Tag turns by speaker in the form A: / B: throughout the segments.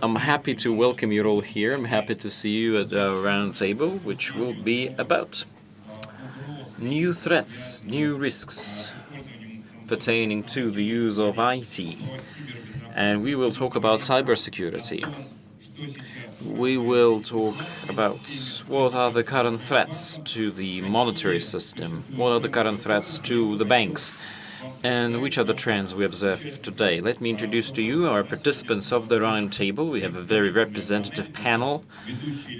A: I'm happy to welcome you all here. I'm happy to see you at our round table, which will be about new threats, new risks pertaining to the use of IT. And we will talk about cybersecurity. We will talk about what are the current threats to the monetary system, what are the current threats to the banks, and which are the trends we observe today. Let me introduce to you our participants of the round table. We have a very representative panel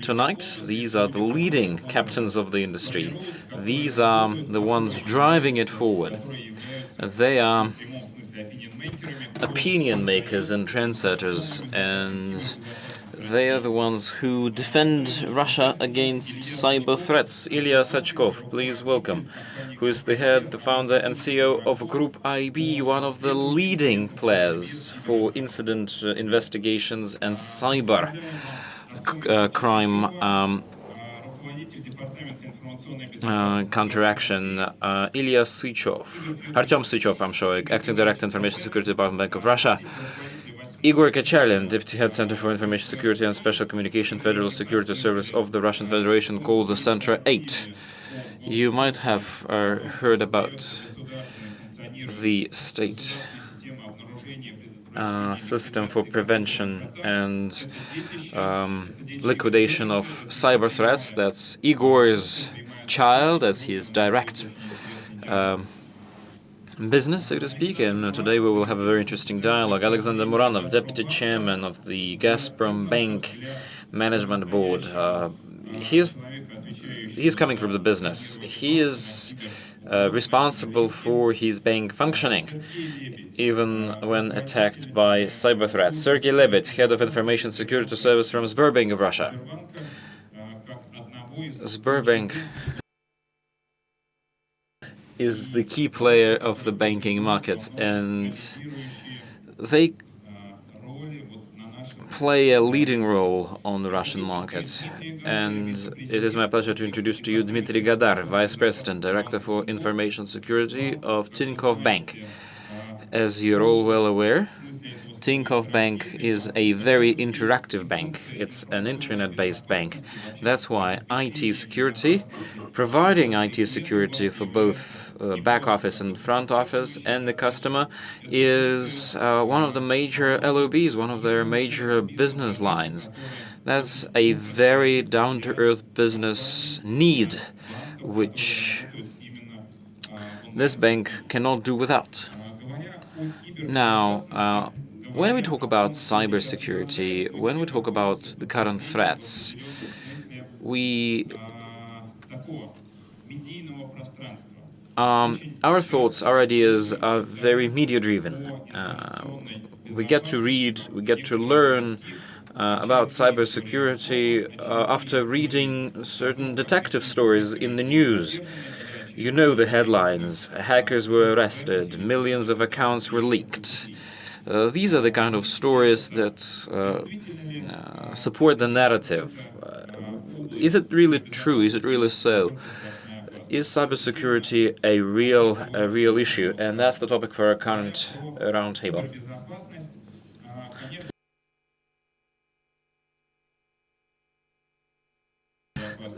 A: tonight. These are the leading captains of the industry. These are the ones driving it forward. They are opinion makers and trendsetters, and they are the ones who defend Russia against cyber threats. Ilya Sachkov, please welcome, who is the head, the founder, and CEO of Group IB, one of the leading players for incident investigations and cyber crime counteraction. Ilya Sychov, Artyom Sychov, I'm sure, Acting Director, Information Security Department, Bank of Russia. Igor Kachalin, Deputy Head, Center for Information Security and Special Communication, Federal Security Service of the Russian Federation, called the Center 8. You might have heard about the state system for prevention and liquidation of cyber threats. That's Igor's child, that's his direct business, so to speak, and today we will have a very interesting dialogue. Alexander Muranov, Deputy Chairman of the Gazprom Bank Management Board. He's coming from the business. He is responsible for his bank functioning, even when attacked by cyber threats. Sergey Lebed, Head of Information Security Service from Sberbank of Russia. Sberbank is the key player of the banking market, and they play a leading role on the Russian market. And it is my pleasure to introduce to you Dmitry Gadar, Vice President, Director for Information Security of Tinkoff Bank. As you're all well aware, Tinkoff Bank is a very interactive bank. It's an internet-based bank. That's why IT security, providing IT security for both back office and front office and the customer, is one of the major LOBs, one of their major business lines. That's a very down-to-earth business need, which this bank cannot do without. Now, when we talk about cybersecurity, when we talk about the current threats, our thoughts, our ideas are very media-driven. We get to read, we get to learn about cybersecurity after reading certain detective stories in the news. You know the headlines. Hackers were arrested, millions of accounts were leaked. These are the kind of stories that support the narrative. Is it really true? Is it really so? Is cybersecurity a real issue? And that's the topic for our current roundtable.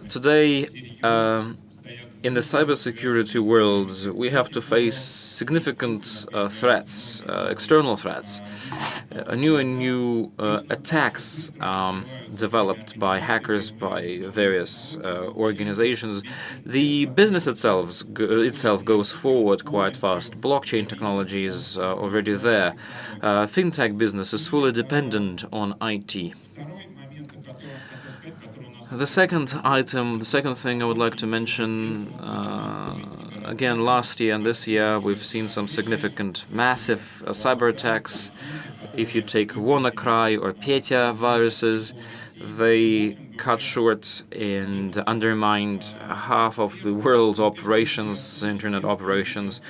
A: Today, in the cybersecurity world, we have to face significant threats, external threats, new attacks developed by hackers, by various organizations. The business itself goes forward quite fast. Blockchain technology is already there. Fintech business is fully dependent on IT. The second thing I would like to mention, again, last year and this year, we've seen some significant, massive cyber attacks. If you take WannaCry or Petya viruses, they cut short and undermined half of the world's operations, internet operations.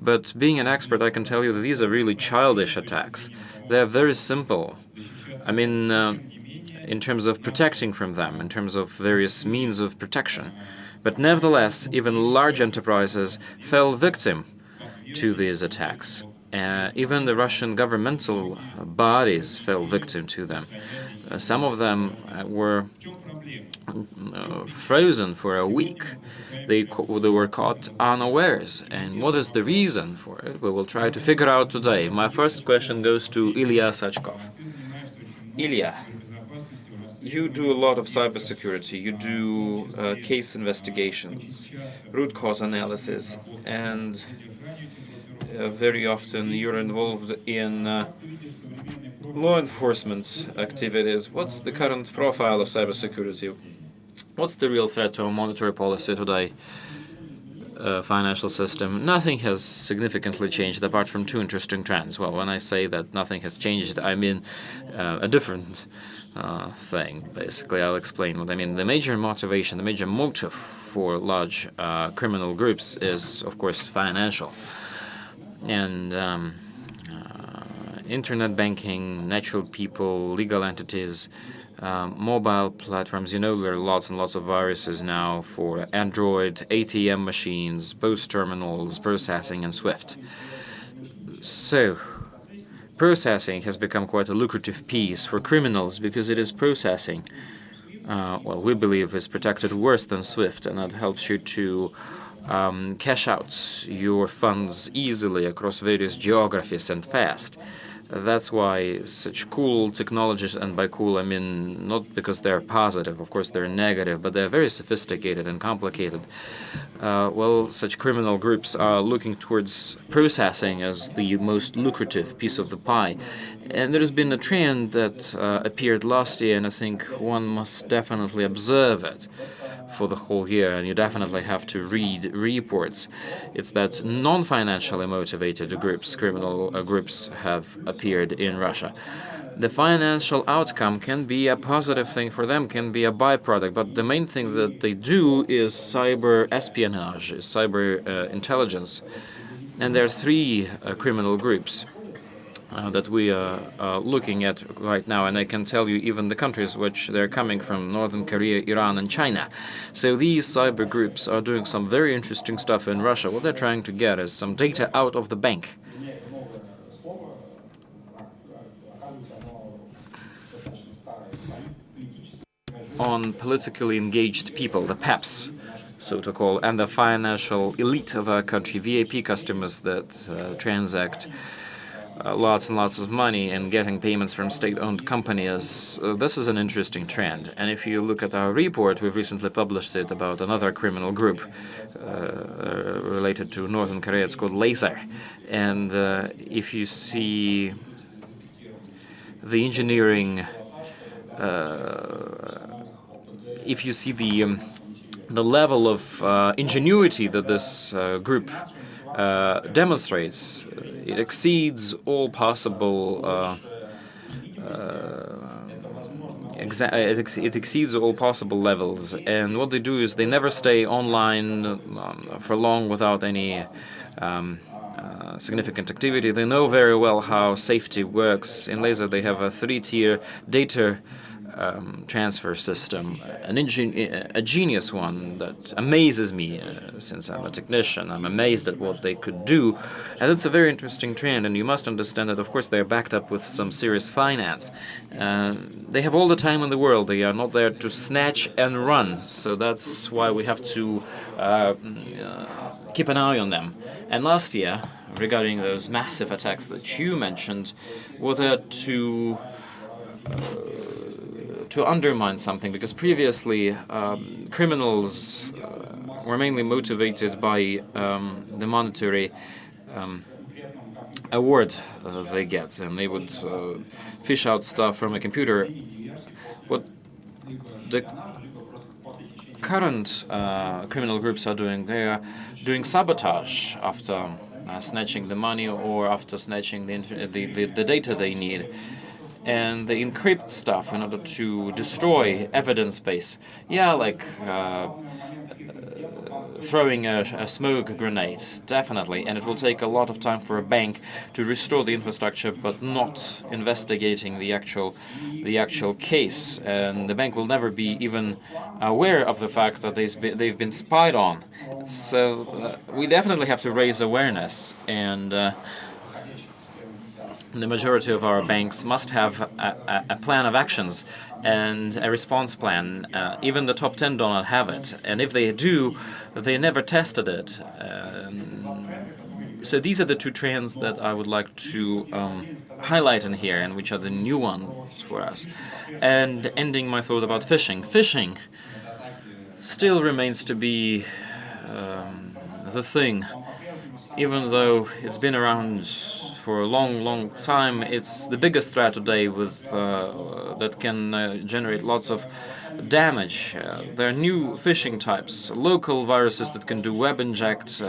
A: But being an expert, I can tell you that these are really childish attacks. They're very simple. I mean, in terms of protecting from them, in terms of various means of protection. But nevertheless, even large enterprises fell victim to these attacks. Even the Russian governmental bodies fell victim to them. Some of them were frozen for a week. They were caught unawares. And what is the reason for it? We will try to figure out today. My first question goes to Ilya Sachkov. Ilya, you do a lot of cybersecurity. You do case investigations, root cause analysis, and very often you're involved in law enforcement activities. What's the current profile of cybersecurity? What's the real threat to our monetary policy today? Financial system? Nothing has significantly changed apart from two interesting trends. Well, when I say that nothing has changed, I mean a different thing. Basically, I'll explain what I mean. The major motivation, the major motive for large criminal groups is, of course, financial. And internet banking, natural people, legal entities, mobile platforms. You know, there are lots and lots of viruses now for Android, ATM machines, post terminals, processing, and SWIFT. So, processing has become quite a lucrative piece for criminals because it is processing. Well, we believe is protected worse than SWIFT, and that helps you to cash out your funds easily across various geographies and fast. That's why such cool technologies, and by cool I mean not because they're positive, of course they're negative, but they're very sophisticated and complicated. Well, such criminal groups are looking towards processing as the most lucrative piece of the pie. And there has been a trend that appeared last year, and I think one must definitely observe it for the whole year, and you definitely have to read reports. It's that non-financially motivated groups, criminal groups, have appeared in Russia. The financial outcome can be a positive thing for them, can be a byproduct, but the main thing that they do is cyber espionage, is cyber intelligence. And there are three criminal groups that we are looking at right now, and I can tell you even the countries which they're coming from: Northern Korea, Iran, and China. So these cyber groups are doing some very interesting stuff in Russia. What they're trying to get is some data out of the bank. On politically engaged people, the PEPs, so to call, and the financial elite of our country, VIP customers that transact lots and lots of money and getting payments from state-owned companies. This is an interesting trend. And if you look at our report, we've recently published it about another criminal group related to Northern Korea. It's called Laser. And if you see the engineering, if you see the level of ingenuity that this group demonstrates, it exceeds all possible. It exceeds all possible levels, and what they do is they never stay online for long without any significant activity. They know very well how safety works. In Laser, they have a three-tier data transfer system, a genius one that amazes me since I'm a technician. I'm amazed at what they could do, and it's a very interesting trend, and you must understand that, of course, they're backed up with some serious finance. They have all the time in the world. They are not there to snatch and run, so that's why we have to keep an eye on them. And last year, regarding those massive attacks that you mentioned, were there to undermine something, because previously criminals were mainly motivated by the monetary award they get, and they would fish out stuff from a computer. What the current criminal groups are doing, they are doing sabotage after snatching the money or after snatching the data they need. And they encrypt stuff in order to destroy evidence base. Yeah, like throwing a smoke grenade, definitely. And it will take a lot of time for a bank to restore the infrastructure, but not investigating the actual case. And the bank will never be even aware of the fact that they've been spied on. So we definitely have to raise awareness, and the majority of our banks must have a plan of actions and a response plan. Even the top 10 do not have it. And if they do, they never tested it. So these are the two trends that I would like to highlight in here, and which are the new ones for us. And ending my thought about phishing. Phishing still remains to be the thing. Even though it's been around for a long, long time, it's the biggest threat today with that can generate lots of damage. There are new phishing types, local viruses that can do web inject,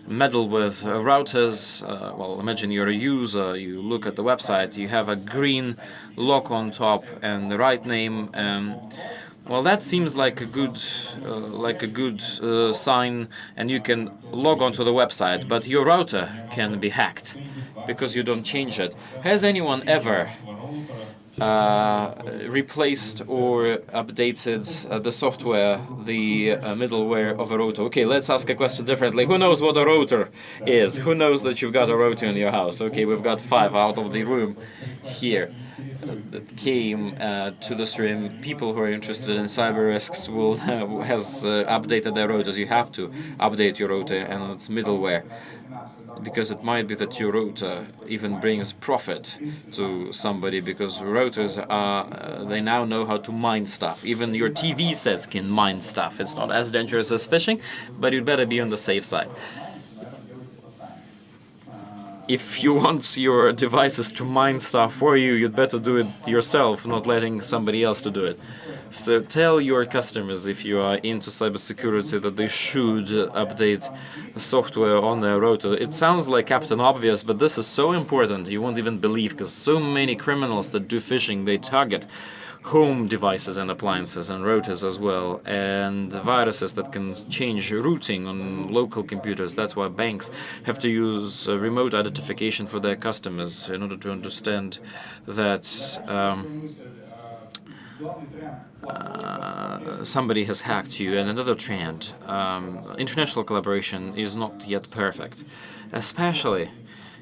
A: meddle with routers. Well, imagine you're a user, you look at the website, you have a green lock on top and the right name. Well, that seems like a good sign, and you can log onto the website, but your router can be hacked because you don't change it. Has anyone ever replaced or updated the software, the middleware of a router? Okay, let's ask a question differently. Who knows what a router is? Who knows that you've got a router in your house? Okay, we've got 5 out of the room here that came to the stream. People who are interested in cyber risks will has updated their routers. You have to update your router and its middleware, because it might be that your router even brings profit to somebody, because routers are they now know how to mine stuff. Even your TV sets can mine stuff. It's not as dangerous as phishing, but you'd better be on the safe side. If you want your devices to mine stuff for you, you'd better do it yourself, not letting somebody else to do it. So tell your customers, if you are into cybersecurity, that they should update software on their router. It sounds like Captain Obvious, but this is so important you won't even believe, because so many criminals that do phishing, they target home devices and appliances and routers as well, and viruses that can change routing on local computers. That's why banks have to use remote identification for their customers in order to understand that somebody has hacked you. And another trend, international collaboration is not yet perfect, especially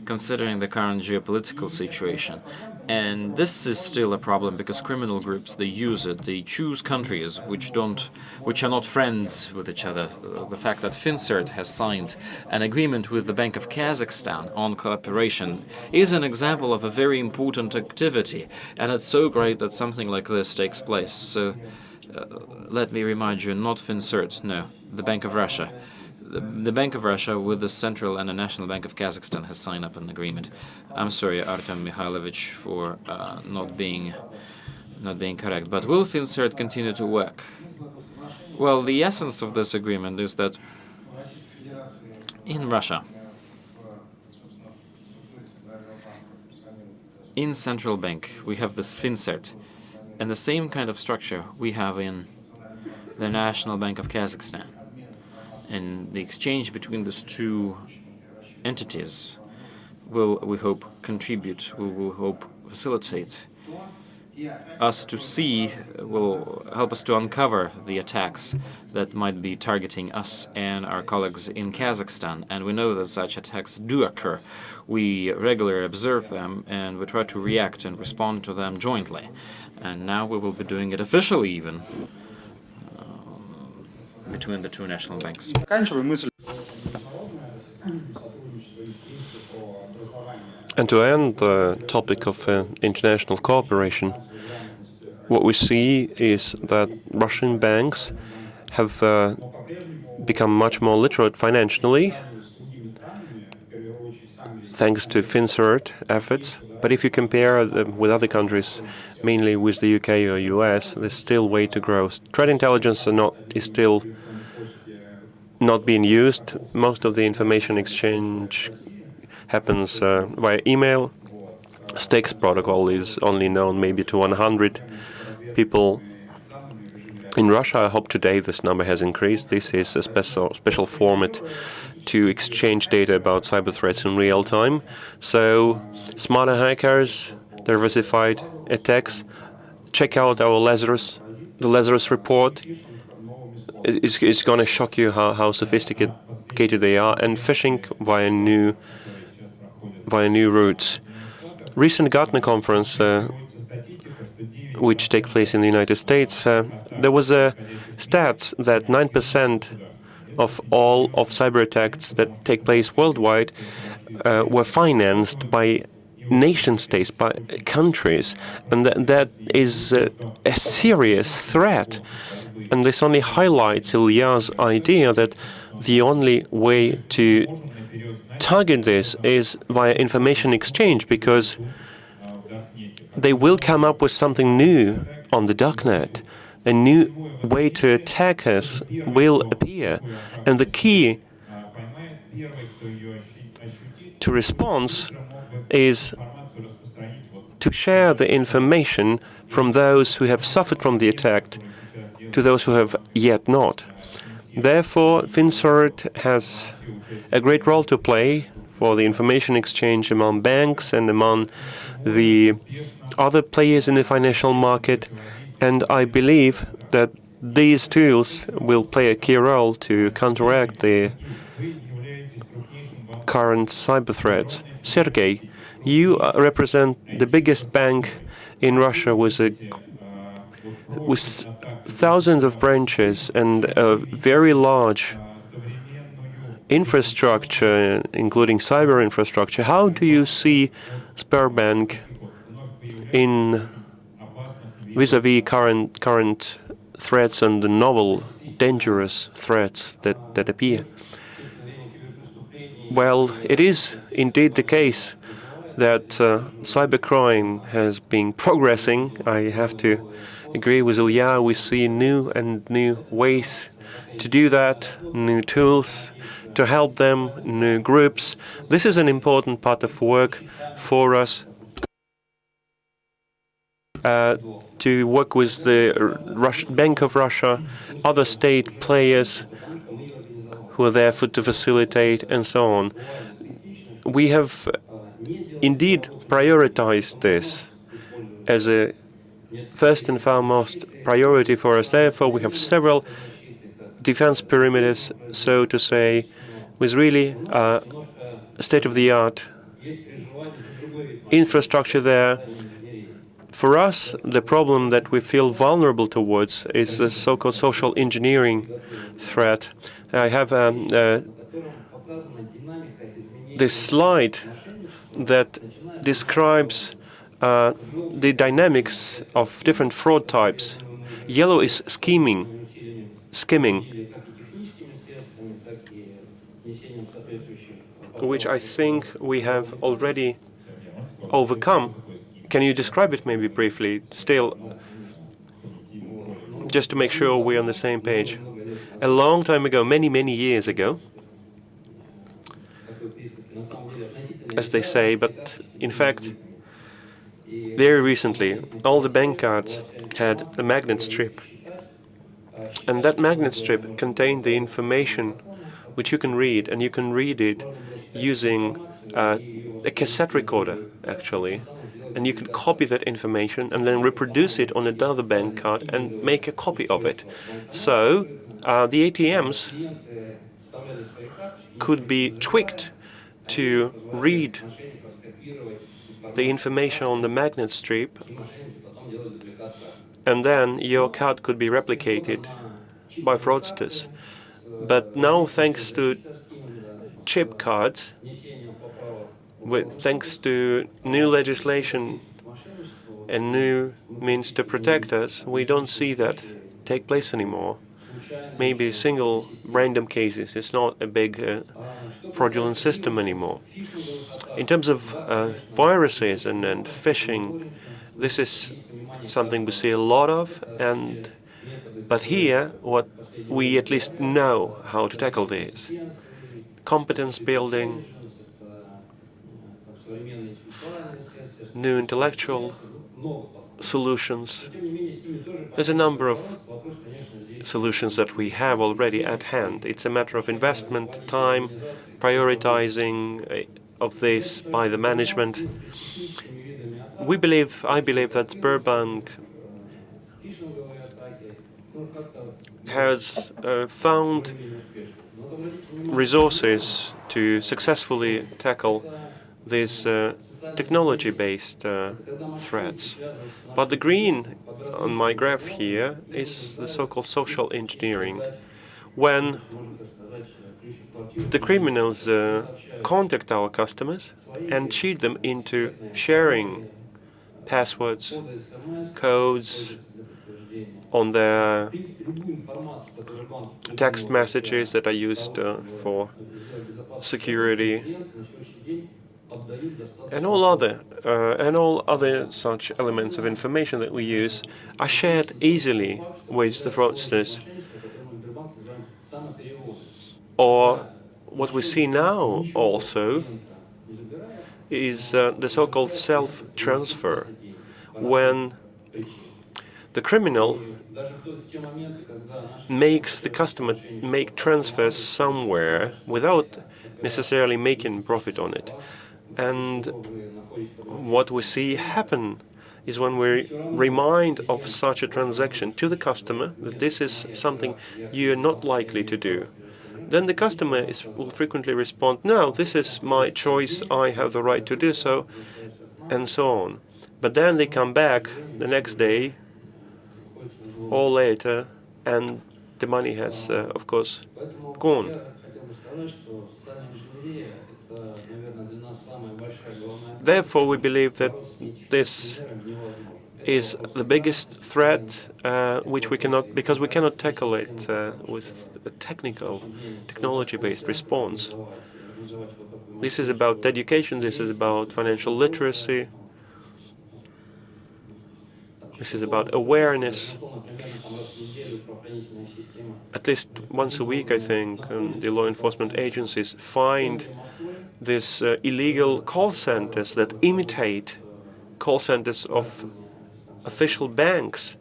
A: considering the current geopolitical situation. And this is still a problem, because criminal groups, they use it. They choose countries which are not friends with each other. The fact that FinCERT has signed an agreement with the Bank of Kazakhstan on cooperation is an example of a very important activity, and it's so great that something like this takes place. So let me remind you, not FinCERT, no, the Bank of Russia. The Bank of Russia with the Central and the National Bank of Kazakhstan has signed up an agreement. I'm sorry, Artem Mikhailovich, for not being correct. But will FinCERT continue to work? Well, the essence of this agreement is that in Russia, in Central Bank, we have this FinCERT, and the same kind of structure we have in the National Bank of Kazakhstan. And the exchange between these two entities will, we hope, contribute, will hope facilitate us to see, will help us to uncover the attacks that might be targeting us and our colleagues in Kazakhstan. And we know that such attacks do occur. We regularly observe them, and we try to react and respond to them jointly. And now we will be doing it officially, even between the two national banks.
B: And to end the topic of international cooperation, what we see is that Russian banks have become much more literate financially, thanks to FinCERT efforts. But if you compare them with other countries, mainly with the UK or US, there's still way to grow. Threat intelligence is still not being used. Most of the information exchange happens via email. STEX protocol is only known maybe to 100 people in Russia. I hope today this number has increased. This is a special format to exchange data about cyber threats in real time. So smarter hackers, diversified attacks. Check out our the Lazarus report. It's going to shock you how sophisticated they are, and phishing via new routes. recent Gartner conference, which take place in the United States, there was a stats that 9% of all of cyber attacks that take place worldwide were financed by nation states, by countries, and that is a serious threat. And this only highlights Ilya's idea that the only way to target this is via information exchange, because they will come up with something new on the darknet. A new way to attack us will appear. And the key to response is to share the information from those who have suffered from the attack to those who have yet not. Therefore, FinCERT has a great role to play for the information exchange among banks and among the other players in the financial market, and I believe that these tools will play a key role to counteract the current cyber threats. Sergey, you represent the biggest bank in Russia with thousands of branches and a very large infrastructure, including cyber infrastructure. How do you see Sberbank in vis-à-vis current threats and the novel, dangerous threats that appear? Well, it is indeed the case that cybercrime has been progressing. I have to agree with Ilya. We see new and new ways to do that, new tools to help them, new groups. This is an important part of work for us to work with the Bank of Russia, other state players who are there to facilitate, and so on. We have indeed prioritized this as a first and foremost priority for us. Therefore, we have several defense perimeters, so to say, with really state-of-the-art infrastructure there. For us, the problem that we feel vulnerable towards is the so-called social engineering threat. I have this slide that describes the dynamics of different fraud types. Yellow is skimming, which I think we have already overcome. Can you describe it maybe briefly, still, just to make sure we're on the same page? A long time ago, many years ago, as they say, but in fact, very recently, all the bank cards had a magnet strip. And that magnet strip contained the information which you can read, and you can read it using a cassette recorder, actually. And you can copy that information and then reproduce it on another bank card and make a copy of it. So the ATMs could be tweaked to read the information on the magnet strip, and then your card could be replicated by fraudsters. But now, thanks to chip cards, thanks to new legislation and new means to protect us, we don't see that take place anymore. Maybe single random cases. It's not a big fraudulent system anymore. In terms of viruses and phishing, this is something we see a lot of, but here what we at least know how to tackle this. Competence building, new intellectual solutions. There's a number of solutions that we have already at hand. It's a matter of investment, time, prioritizing of this by the management. I believe that Sberbank has found resources to successfully tackle these technology-based threats. But the green on my graph here is the so-called social engineering. When the criminals contact our customers and cheat them into sharing passwords, codes on their text messages that are used for security, and all other such elements of information that we use are shared easily with the fraudsters. Or what we see now also is the so-called self-transfer, when the criminal makes the customer make transfers somewhere without necessarily making profit on it. And what we see happen is when we remind of such a transaction to the customer that this is something you're not likely to do, then the customer will frequently respond, no, this is my choice, I have the right to do so, and so on. But then they come back the next day or later, and the money has, of course, gone. Therefore, we believe that this is the biggest threat which we cannot, because we cannot tackle it with a technology-based response. This is about education, this is about financial literacy, this is about awareness. At least once a week, I think, the law enforcement agencies find these illegal call centers that imitate call centers of official banks.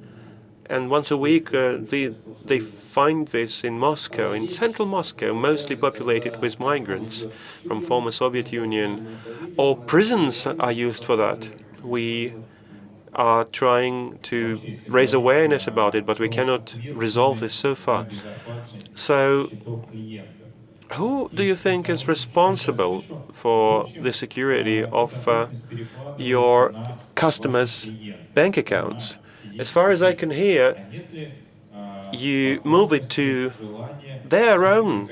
B: And once a week, they find this in Moscow, in central Moscow, mostly populated with migrants from former Soviet Union. Or prisons are used for that. We are trying to raise awareness about it, but we cannot resolve this so far. So, who do you think is responsible for the security of your customers' bank accounts? As far as I can hear, you move it to their own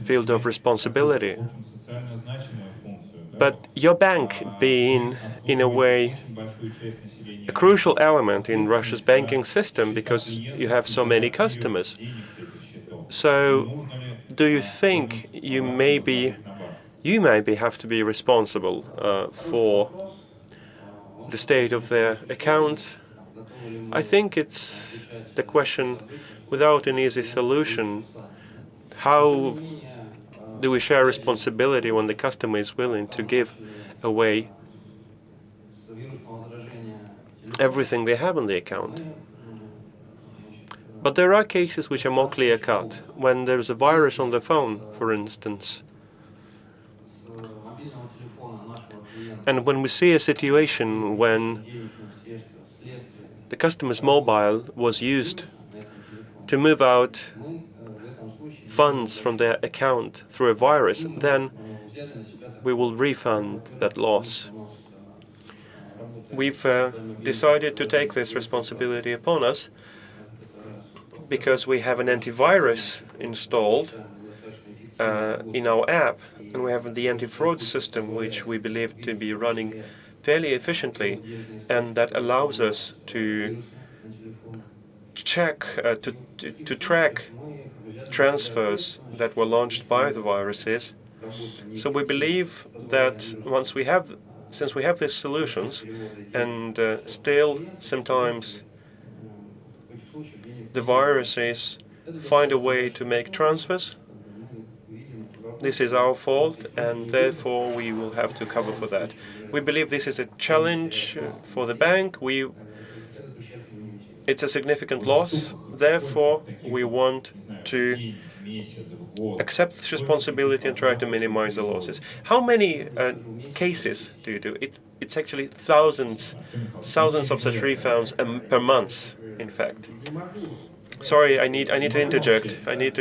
B: field of responsibility. But your bank being, in a way, a crucial element in Russia's banking system because you have so many customers. So, do you think you maybe have to be responsible for the state of their account? I think it's the question without an easy solution. How do we share responsibility when the customer is willing to give away everything they have on the account? But there are cases which are more clear-cut. When there's a virus on the phone, for instance, and when we see a situation when the customer's mobile was used to move out funds from their account through a virus, then we will refund that loss. We've decided to take this responsibility upon us because we have an antivirus installed in our app, and we have the anti-fraud system, which we believe to be running fairly efficiently, and that allows us to check, to track transfers that were launched by the viruses. So we believe that since we have these solutions, and still sometimes the viruses find a way to make transfers, this is our fault, and therefore we will have to cover for that. We believe this is a challenge for the bank. It's a significant loss. Therefore, we want to accept this responsibility and try to minimize the losses. How many cases do you do? It's actually thousands of such refunds per month, in fact. Sorry, I need to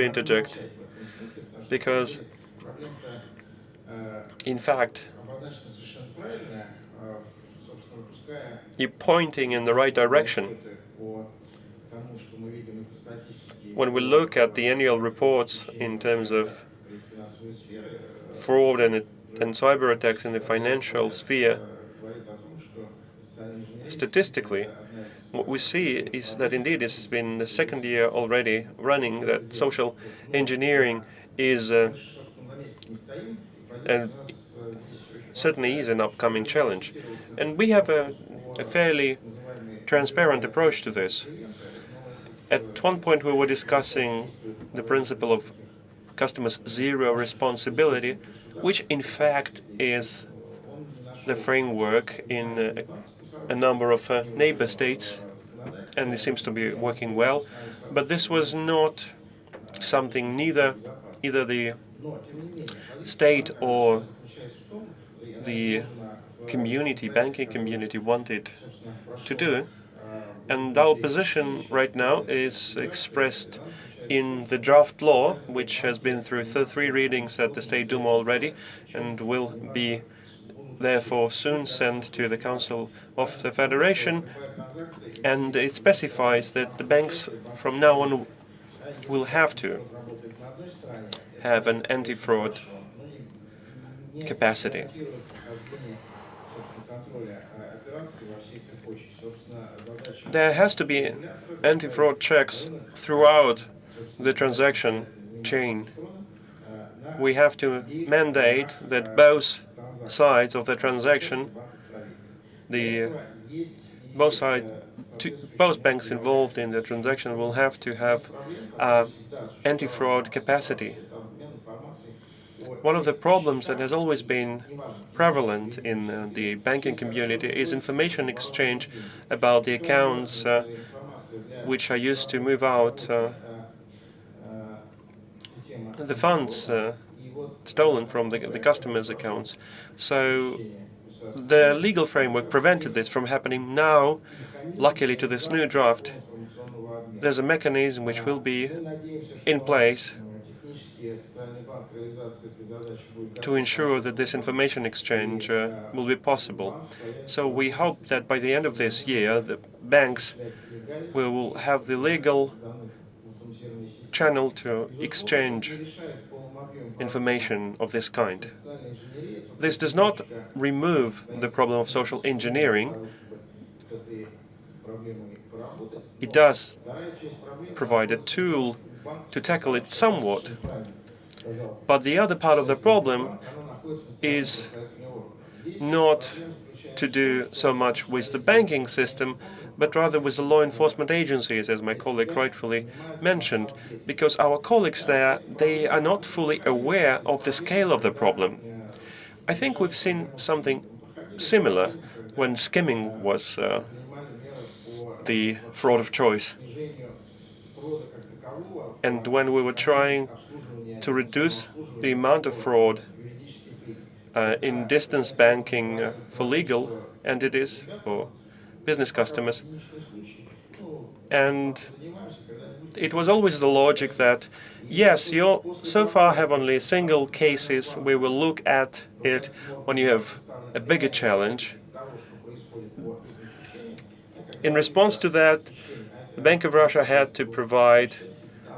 B: interject. Because In fact, you're pointing in the right direction. When we look at the annual reports in terms of fraud and cyber attacks in the financial sphere, statistically, what we see is that indeed this has been the second year already running that social engineering is and certainly is an upcoming challenge. And we have a fairly transparent approach to this. At one point we were discussing the principle of customers' zero responsibility, which in fact is the framework in a number of neighbor states, and it seems to be working well. But this was not something either the state or the banking community wanted to do. And our position right now is expressed in the draft law, which has been through three readings at the State Duma already and will be therefore soon sent to the Council of the Federation. And it specifies that the banks from now on will have to have an anti-fraud capacity. There has to be anti-fraud checks throughout the transaction chain. We have to mandate that both sides of the transaction, both banks involved in the transaction will have to have anti-fraud capacity. One of the problems that has always been prevalent in the banking community is information exchange about the accounts which are used to move out the funds stolen from the customers' accounts. So the legal framework prevented this from happening. Now, luckily to this new draft, there's a mechanism which will be in place to ensure that this information exchange will be possible. So we hope that by the end of this year, the banks will have the legal channel to exchange information of this kind. This does not remove the problem of social engineering. It does provide a tool to tackle it somewhat. But the other part of the problem is not to do so much with the banking system, but rather with the law enforcement agencies, as my colleague rightfully mentioned, because our colleagues there, they are not fully aware of the scale of the problem. I think we've seen something similar when skimming was the fraud of choice. And when we were trying to reduce the amount of fraud in distance banking for legal entities or business customers. And it was always the logic that, yes, you so far have only single cases. We will look at it when you have a bigger challenge. In response to that, the Bank of Russia had to provide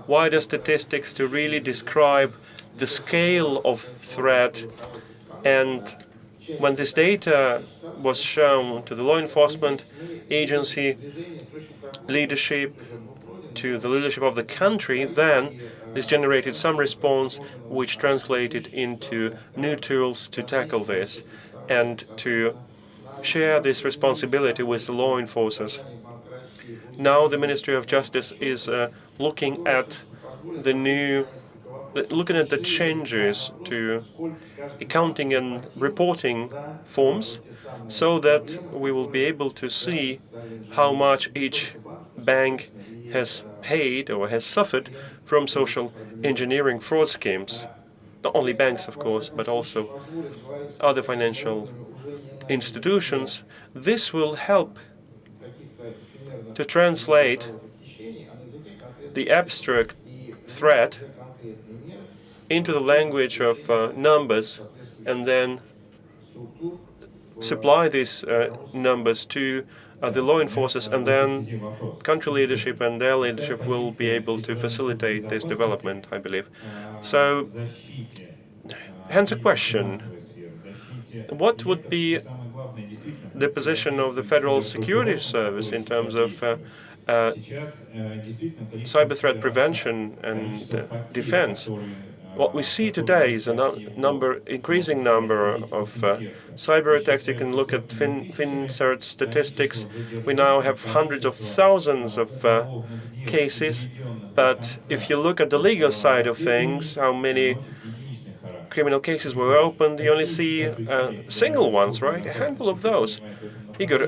B: wider statistics to really describe the scale of threat. And when this data was shown to the law enforcement agency leadership, to the leadership of the country, then this generated some response which translated into new tools to tackle this and to share this responsibility with the law enforcers. Now the Ministry of Justice is looking at the changes to accounting and reporting forms, so that we will be able to see how much each bank has paid or has suffered from social engineering fraud schemes. Not only banks, of course, but also other financial institutions. This will help to translate the abstract threat into the language of numbers and then supply these numbers to the law enforcers, and then country leadership and their leadership will be able to facilitate this development, I believe. So, hence a question. What would be the position of the Federal Security Service in terms of cyber threat prevention and defense? What we see today is a increasing number of cyber attacks. You can look at FinCERT statistics. We now have hundreds of thousands of cases. But if you look at the legal side of things, how many criminal cases were opened, you only see single ones, right? A handful of those. Igor,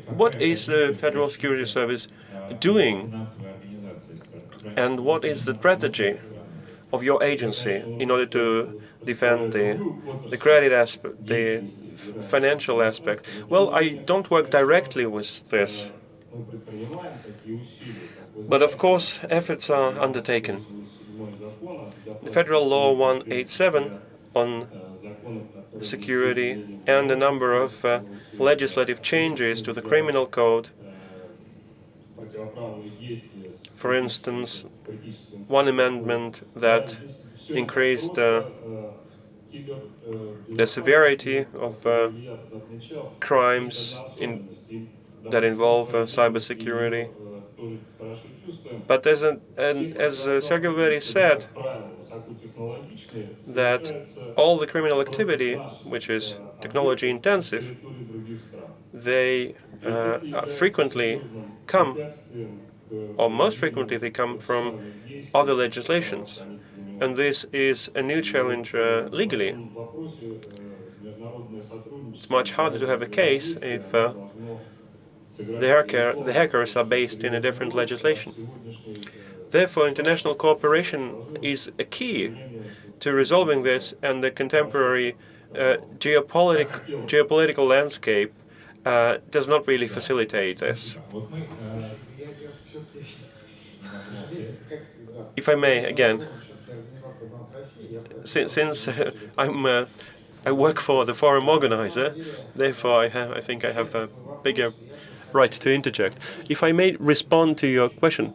B: what is the Federal Security Service doing? And what is the strategy of your agency in order to defend the credit aspect, the financial aspect? Well, I don't work directly with this. But of course, efforts are undertaken. The Federal Law 187 on security and a number of legislative changes to the criminal code. For instance, one amendment that increased the severity of crimes that involve cybersecurity. But as Sergey already said, that all the criminal activity, which is technology intensive, they frequently come, or most frequently they come from other legislations. And this is a new challenge legally. It's much harder to have a case if the hackers are based in a different legislation. Therefore, international cooperation is a key to resolving this, and the contemporary geopolitical landscape does not really facilitate this. If I may, again, since I work for the forum organizer, therefore I think I have a bigger right to interject. If I may respond to your question,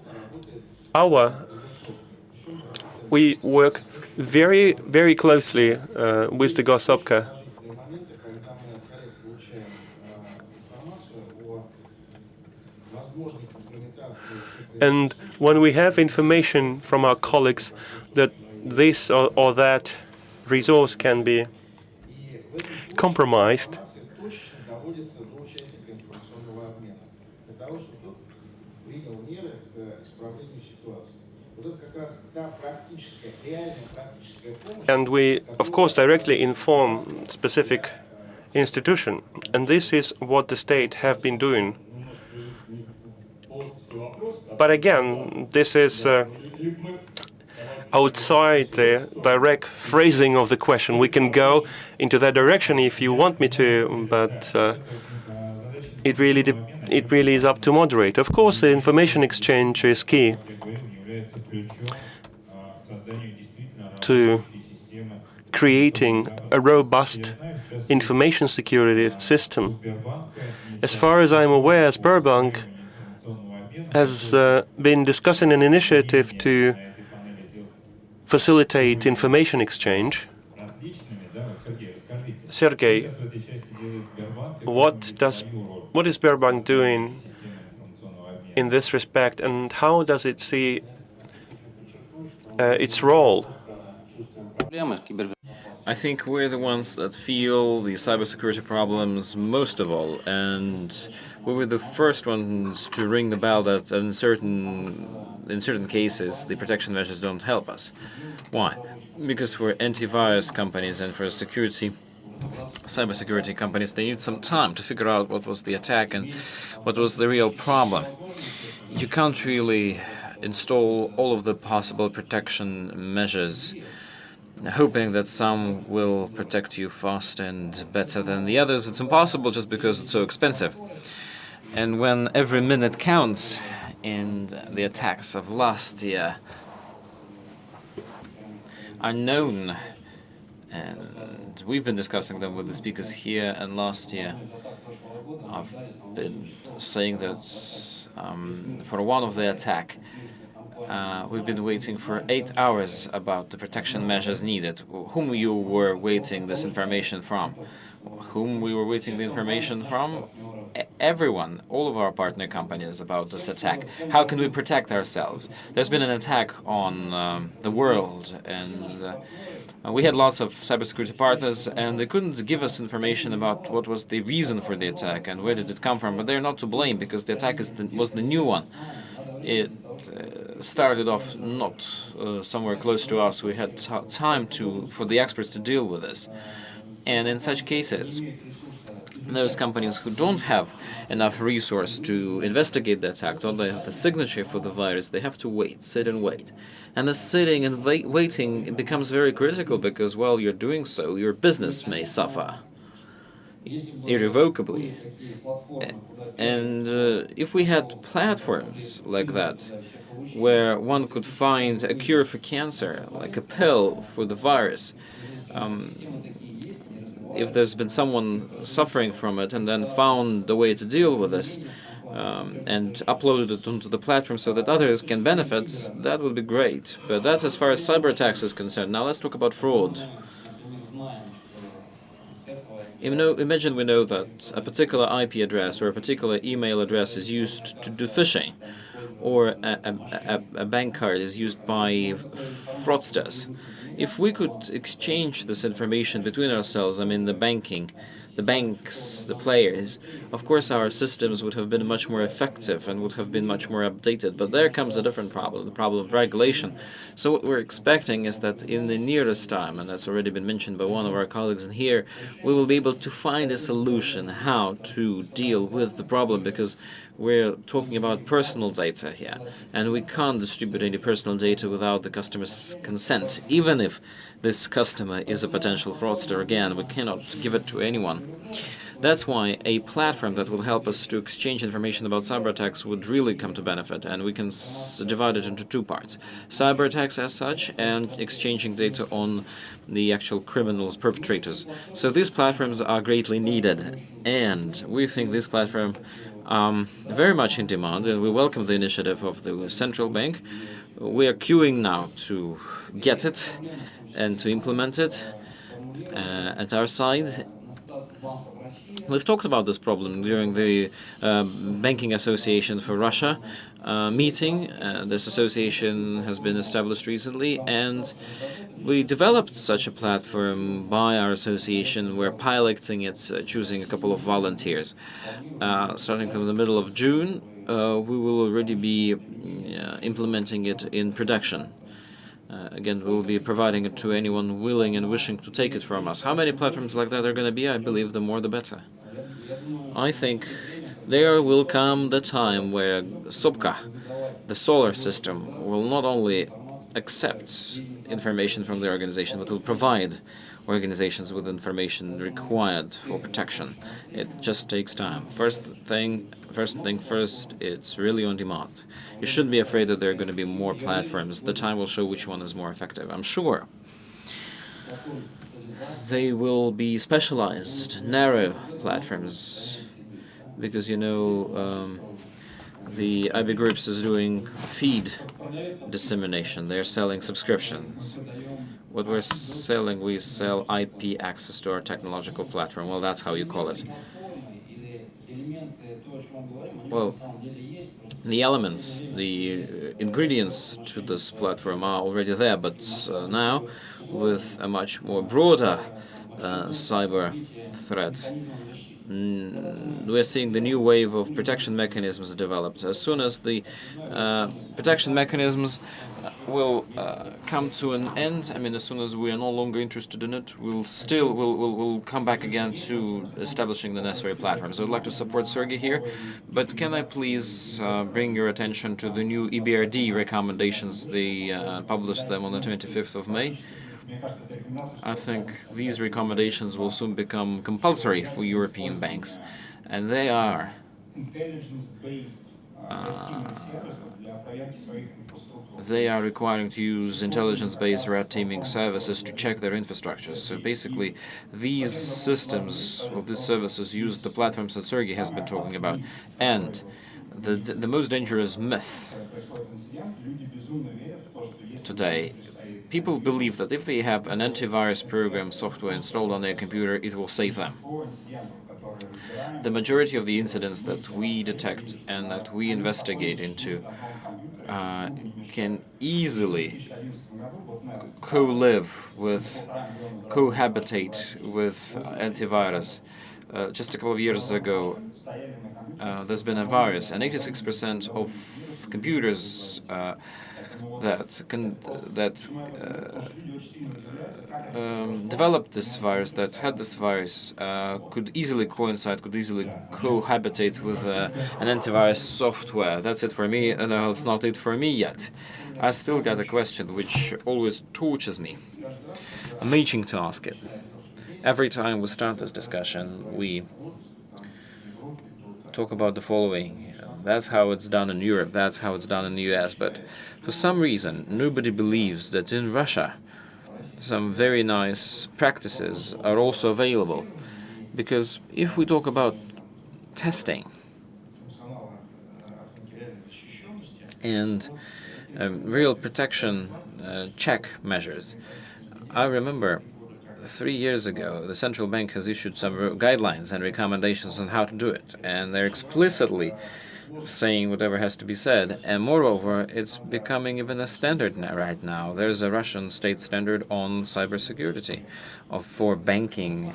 B: we work very, very closely with the GOSOPCA. And when we have information from our colleagues that this or that resource can be compromised, and we, of course, directly inform specific institution. And this is what the state have been doing. But again, this is outside the direct phrasing of the question. We can go into that direction if you want me to, but it really is up to moderator. Of course, the information exchange is key to creating a robust information security system. As far as I'm aware, Sberbank has been discussing an initiative to facilitate information exchange. Sergey, what is Sberbank doing in this respect, and how does it see its role?
A: I think we're the ones that feel the cybersecurity problems most of all, and we were the first ones to ring the bell that in certain cases the protection measures don't help us. Why? Because for antivirus companies and for cybersecurity companies, they need some time to figure out what was the attack and what was the real problem. You can't really install all of the possible protection measures hoping that some will protect you faster and better than the others. It's impossible just because it's so expensive. And when every minute counts in the attacks of last year are known And we've been discussing them with the speakers here, and last year I've been saying that for one of the attack, we've been waiting for 8 hours about the protection measures needed. Whom you were waiting this information from? Whom we were waiting the information from? Everyone, all of our partner companies about this attack. How can we protect ourselves? There's been an attack on the world, and we had lots of cybersecurity partners, and they couldn't give us information about what was the reason for the attack and where did it come from. But they're not to blame because the attack was the new one. It started off not somewhere close to us. We had time for the experts to deal with this. And in such cases, those companies who don't have enough resource to investigate the attack, don't they have the signature for the virus, they have to wait, sit and wait. And the sitting and waiting becomes very critical because while you're doing so, your business may suffer irrevocably. And if we had platforms like that, where one could find a cure for cancer, like a pill for the virus, if there's been someone suffering from it and then found a way to deal with this and uploaded it onto the platform so that others can benefit, that would be great. But that's as far as cyber attacks is concerned. Now let's talk about fraud. Imagine we know that a particular IP address or a particular email address is used to do phishing, or a bank card is used by fraudsters. If we could exchange this information between ourselves, I mean the banks, the players, of course our systems would have been much more effective and would have been much more updated. But there comes a different problem, the problem of regulation. So what we're expecting is that in the nearest time, and that's already been mentioned by one of our colleagues in here, we will be able to find a solution how to deal with the problem, because we're talking about personal data here, and we can't distribute any personal data without the customer's consent. Even if this customer is a potential fraudster, again, we cannot give it to anyone. That's why a platform that will help us to exchange information about cyber attacks would really come to benefit, and we can divide it into two parts: cyber attacks as such, and exchanging data on the actual criminals, perpetrators. So these platforms are greatly needed, and we think this platform very much in demand, and we welcome the initiative of the central bank. We are queuing now to get it and to implement it at our side. We've talked about this problem during the Banking Association for Russia meeting. This association has been established recently, and we developed such a platform by our association. We're piloting it, choosing a couple of volunteers. Starting from the middle of June, we will already be implementing it in production. Again, we will be providing it to anyone willing and wishing to take it from us. How many platforms like that are going to be? I believe the more the better. I think there will come the time where Sopka, the solar system, will not only accept information from the organization, but will provide organizations with information required for protection. It just takes time. First thing first, it's really on demand. You shouldn't be afraid that there are going to be more platforms. The time will show which one is more effective. I'm sure they will be specialized, narrow platforms, because the IB Groups is doing feed dissemination. They're selling subscriptions. What we're selling, we sell IP access to our technological platform. Well, that's how you call it. Well, the elements, the ingredients to this platform are already there, but now with a much more broader cyber threat, we're seeing the new wave of protection mechanisms developed. As soon as the protection mechanisms will come to an end, I mean, as soon as we are no longer interested in it, we'll come back again to establishing the necessary platforms. I would like to support Sergey here, but can I please bring your attention to the new EBRD recommendations? They published them on the 25th of May. I think these recommendations will soon become compulsory for European banks, and they are they are requiring to use intelligence-based red teaming services to check their infrastructures. So basically, these systems, or these services, use the platforms that Sergey has been talking about. And the most dangerous myth today, people believe that if they have an antivirus program software installed on their computer, it will save them. The majority of the incidents that we detect and that we investigate into can easily co-live with, cohabitate with antivirus. Just a couple of years ago, there's been a virus, and 86% of computers that developed this virus, that had this virus, could easily coincide, could easily cohabitate with an antivirus software. That's it for me. No, it's not it for me yet. I still got a question which always tortures me. I'm itching to ask it. Every time we start this discussion, we talk about the following. That's how it's done in Europe, that's how it's done in the US, but for some reason, nobody believes that in Russia some very nice practices are also available. Because if we talk about testing and real protection check measures, I remember 3 years ago, the central bank has issued some guidelines and recommendations on how to do it, and they're explicitly saying whatever has to be said. And moreover, it's becoming even a standard right now. There's a Russian state standard on cybersecurity for banking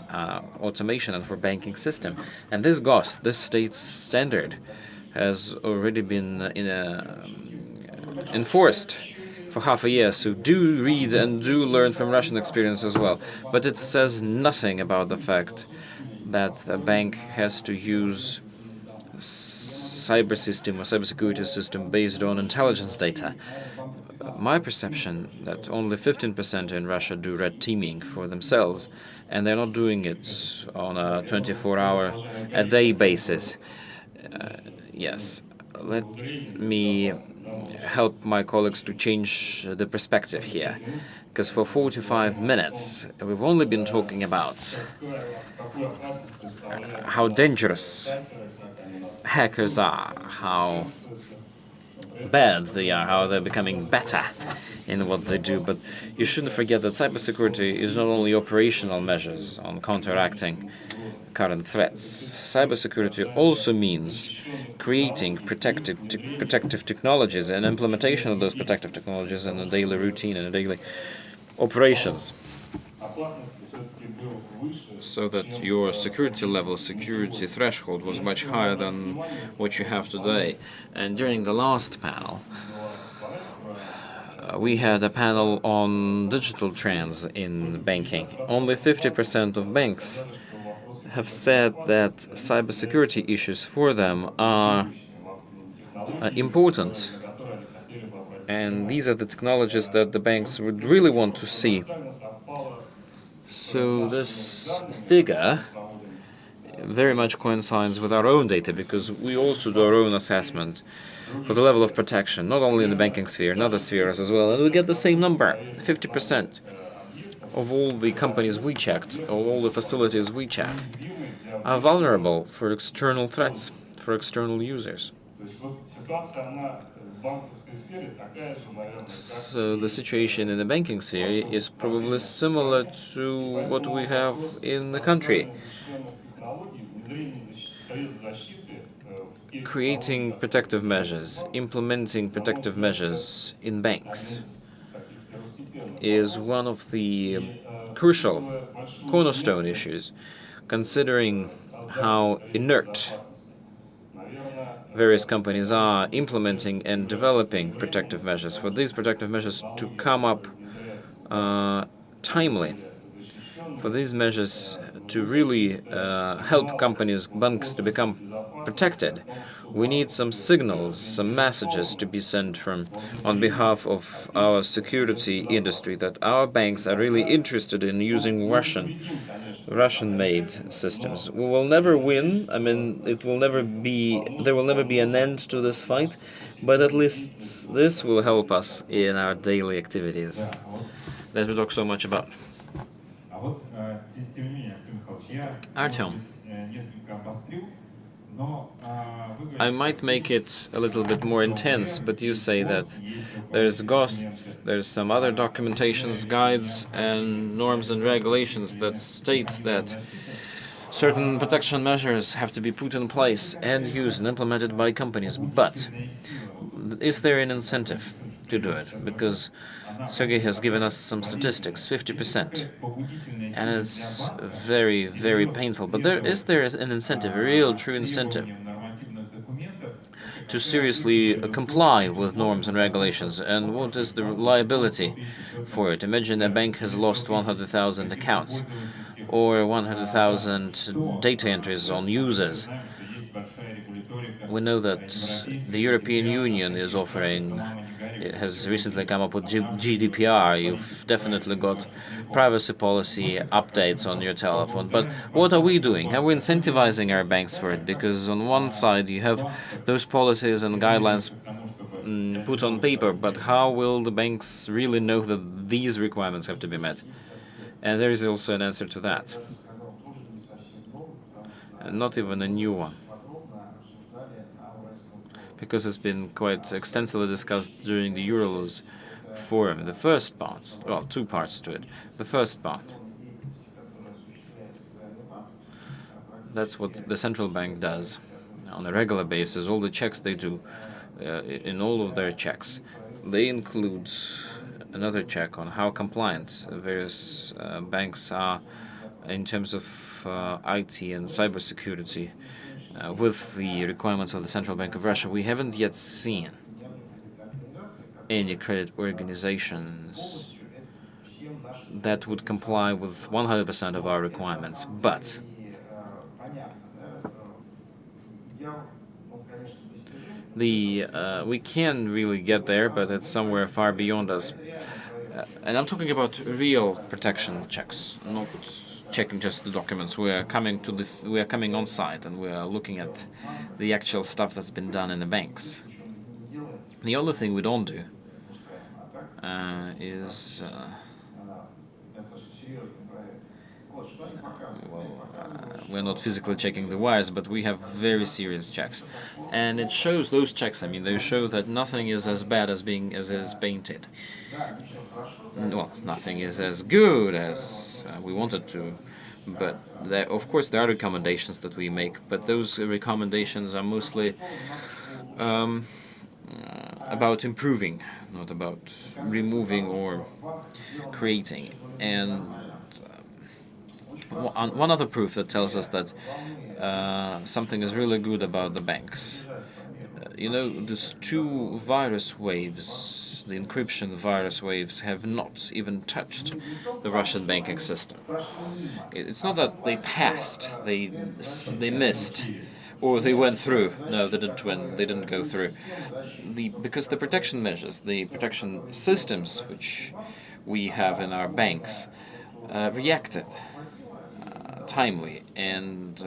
A: automation and for banking system. And this GOS, this state standard, has already been enforced for half a year, so do read and do learn from Russian experience as well. But it says nothing about the fact that the bank has to use cyber system or cybersecurity system based on intelligence data. My perception that only 15% in Russia do red teaming for themselves, and they're not doing it on a 24-hour-a-day basis. Yes, let me help my colleagues to change the perspective here, because for 45 minutes we've only been talking about how dangerous hackers are, how bad they are, how they're becoming better in what they do. But you shouldn't forget that cybersecurity is not only operational measures on counteracting current threats. Cybersecurity also means creating protective technologies and implementation of those protective technologies in a daily routine and a daily operations, so that your security level, security threshold was much higher than what you have today. And during the last panel, we had a panel on digital trends in banking. Only 50% of banks have said that cybersecurity issues for them are important. And these are the technologies that the banks would really want to see. So this figure very much coincides with our own data, because we also do our own assessment for the level of protection, not only in the banking sphere, in other spheres as well, and we get the same number. 50% of all the companies we checked, all the facilities we checked, are vulnerable for external threats, for external users. So the situation in the banking sphere is probably similar to what we have in the country. Creating protective measures, implementing protective measures in banks is one of the crucial cornerstone issues, considering how inert various companies are implementing and developing protective measures. For these protective measures to come up timely, for these measures to really help companies, banks to become protected, we need some signals, some messages to be sent from on behalf of our security industry that our banks are really interested in using Russian-made systems. We will never win. I mean, there will never be an end to this fight, but at least this will help us in our daily activities that we talk so much about. Artyom, I might make it a little bit more intense, but you say that there's GOST, there's some other documentations, guides, and norms and regulations that states that certain protection measures have to be put in place and used and implemented by companies. But is there an incentive to do it? Because Sergey has given us some statistics, 50%. And it's very, very painful. But is there an incentive, a real, true incentive, to seriously comply with norms and regulations? And what is the liability for it? Imagine a bank has lost 100,000 accounts or 100,000 data entries on users. We know that the European Union is offering, it has recently come up with GDPR. You've definitely got privacy policy updates on your telephone. But what are we doing? Are we incentivizing our banks for it? Because on one side you have those policies and guidelines put on paper, but how will the banks really know that these requirements have to be met? And there is also an answer to that. And not even a new one, because it's been quite extensively discussed during the Euros forum. The first part, well, two parts to it. The first part, that's what the central bank does on a regular basis. All the checks they do, in all of their checks, they include another check on how compliant various banks are in terms of IT and cybersecurity with the requirements of the Central Bank of Russia. We haven't yet seen any credit organizations that would comply with 100% of our requirements. But we can really get there, but it's somewhere far beyond us. And I'm talking about real protection checks, not checking just the documents. We are coming on site and we are looking at the actual stuff that's been done in the banks. The only thing we don't do is we're not physically checking the wires, but we have very serious checks, and it shows those checks. I mean, they show that nothing is as bad as it's painted. Well, nothing is as good as we wanted to, but of course there are recommendations that we make, but those recommendations are mostly about improving, not about removing or creating. And one other proof that tells us that something is really good about the banks. These two virus waves, the encryption virus waves, have not even touched the Russian banking system. It's not that they passed, they missed, or they went through. No, they didn't go through. Because the protection measures, the protection systems which we have in our banks reacted timely and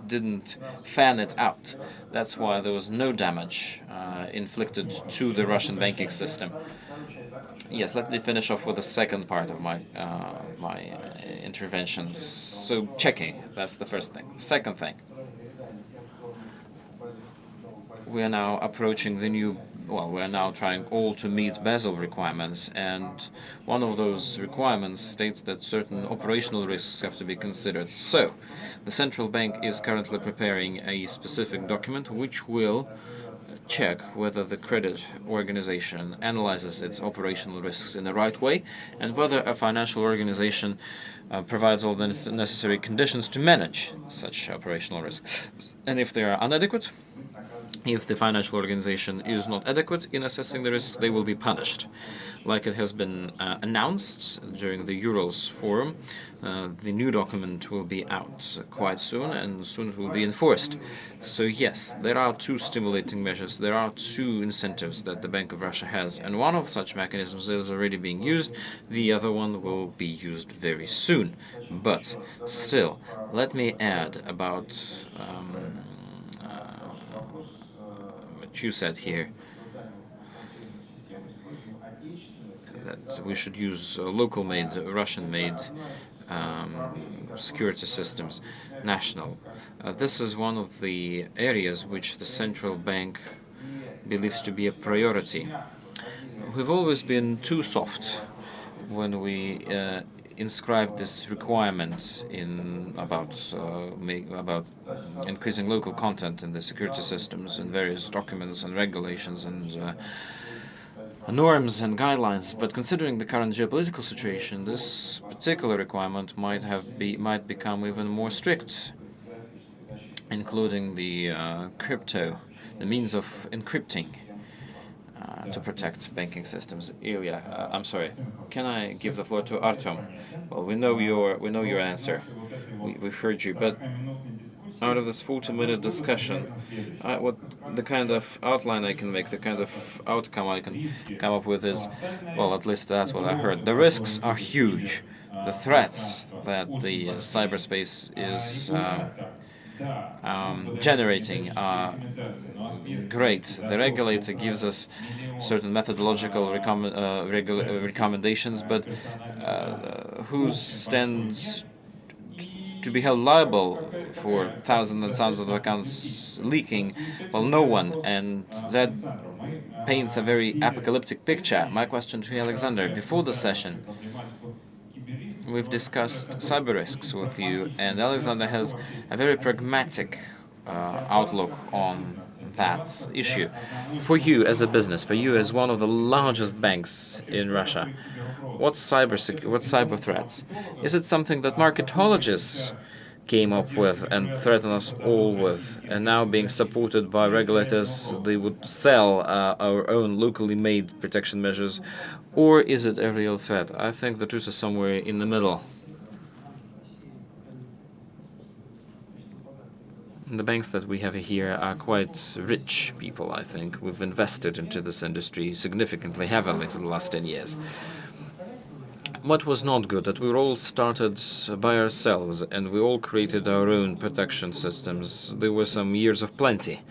A: didn't fan it out. That's why there was no damage inflicted to the Russian banking system. Yes, let me finish off with the second part of my intervention. So checking, that's the first thing. Second thing, we are now approaching we are now trying all to meet Basel requirements, and one of those requirements states that certain operational risks have to be considered. So, the central bank is currently preparing a specific document which will check whether the credit organization analyzes its operational risks in the right way, and whether a financial organization provides all the necessary conditions to manage such operational risks. And if they are inadequate, If the financial organization is not adequate in assessing the risks, they will be punished. Like it has been announced during the Urals Forum, the new document will be out quite soon, and soon it will be enforced. So yes, there are two stimulating measures, there are two incentives that the Bank of Russia has, and one of such mechanisms is already being used, the other one will be used very soon. But still, let me add about what you said here, that we should use local-made, Russian-made security systems, national. This is one of the areas which the central bank believes to be a priority. We've always been too soft when we inscribed this requirement in about increasing local content in the security systems in various documents and regulations and norms and guidelines. But considering the current geopolitical situation, this particular requirement might become even more strict, including the crypto, the means of encrypting to protect banking systems. Ilya, I'm sorry. Can I give the floor to Artyom? Well, we know your answer. We've heard you, but out of this 40-minute discussion, what the kind of outline I can make, the kind of outcome I can come up with is, well, at least that's what I heard. The risks are huge. The threats that the cyberspace is generating are great. The regulator gives us certain methodological recommendations, but who stands to be held liable for thousands and thousands of accounts leaking? Well, no one, and that paints a very apocalyptic picture. My question to you, Alexander, before the session, we've discussed cyber risks with you, and Alexander has a very pragmatic outlook on that issue. For you as a business, for you as one of the largest banks in Russia, what's cyber threats? Is it something that marketologists came up with and threaten us all with, and now being supported by regulators, they would sell our own locally made protection measures, or is it a real threat? I think the truth is somewhere in the middle. The banks that we have here are quite rich people, I think. We've invested into this industry significantly, heavily for the last 10 years. What was not good, that we all started by ourselves and we all created our own protection systems. There were some years of plenty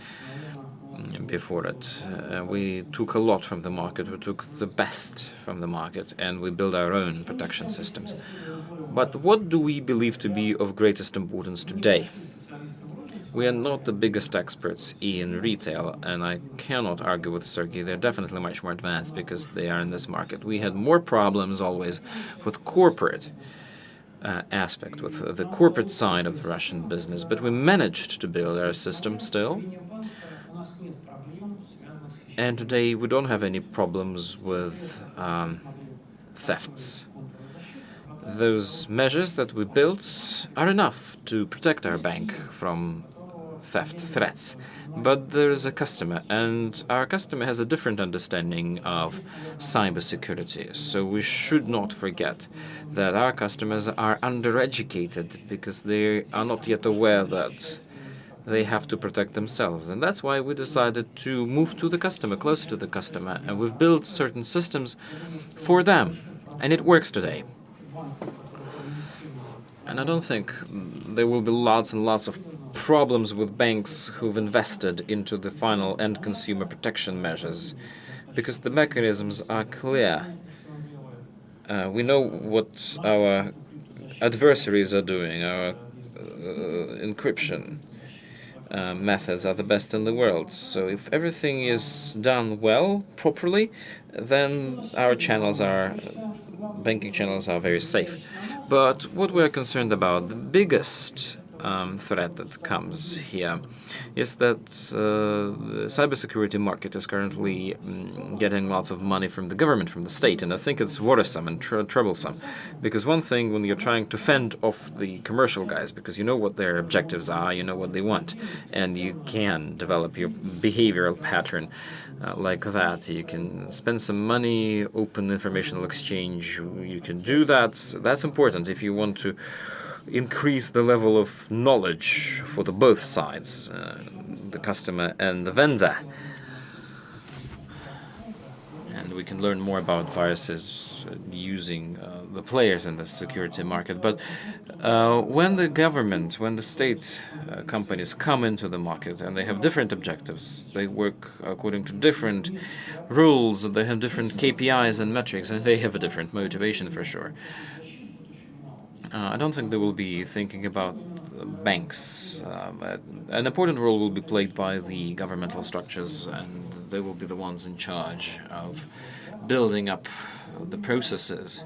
A: before it. We took a lot from the market, we took the best from the market, and we built our own protection systems. But what do we believe to be of greatest importance today? We are not the biggest experts in retail, and I cannot argue with Sergey. They're definitely much more advanced because they are in this market. We had more problems always with corporate aspect, with the corporate side of the Russian business, but we managed to build our system still. And today we don't have any problems with thefts. Those measures that we built are enough to protect our bank from theft threats. But there is a customer, and our customer has a different understanding of cybersecurity. So we should not forget that our customers are undereducated because they are not yet aware that they have to protect themselves. And that's why we decided to move to the customer, closer to the customer. And we've built certain systems for them. And it works today. And I don't think there will be lots and lots of problems with banks who've invested into the final end consumer protection measures, because the mechanisms are clear. We know what our adversaries are doing. Our encryption methods are the best in the world. So if everything is done well, properly, then our banking channels are very safe. But what we're concerned about, the biggest threat that comes here is that the cybersecurity market is currently getting lots of money from the government, from the state, and I think it's worrisome and troublesome. Because one thing, when you're trying to fend off the commercial guys, because you know what their objectives are, you know what they want, and you can develop your behavioral pattern like that. You can spend some money, open informational exchange. You can do that. That's important if you want to increase the level of knowledge for the both sides, the customer and the vendor. And we can learn more about viruses using the players in the security market. But when the government, when the state companies come into the market and they have different objectives, they work according to different rules, they have different KPIs and metrics, and they have a different motivation for sure. I don't think they will be thinking about banks. An important role will be played by the governmental structures, and they will be the ones in charge of building up the processes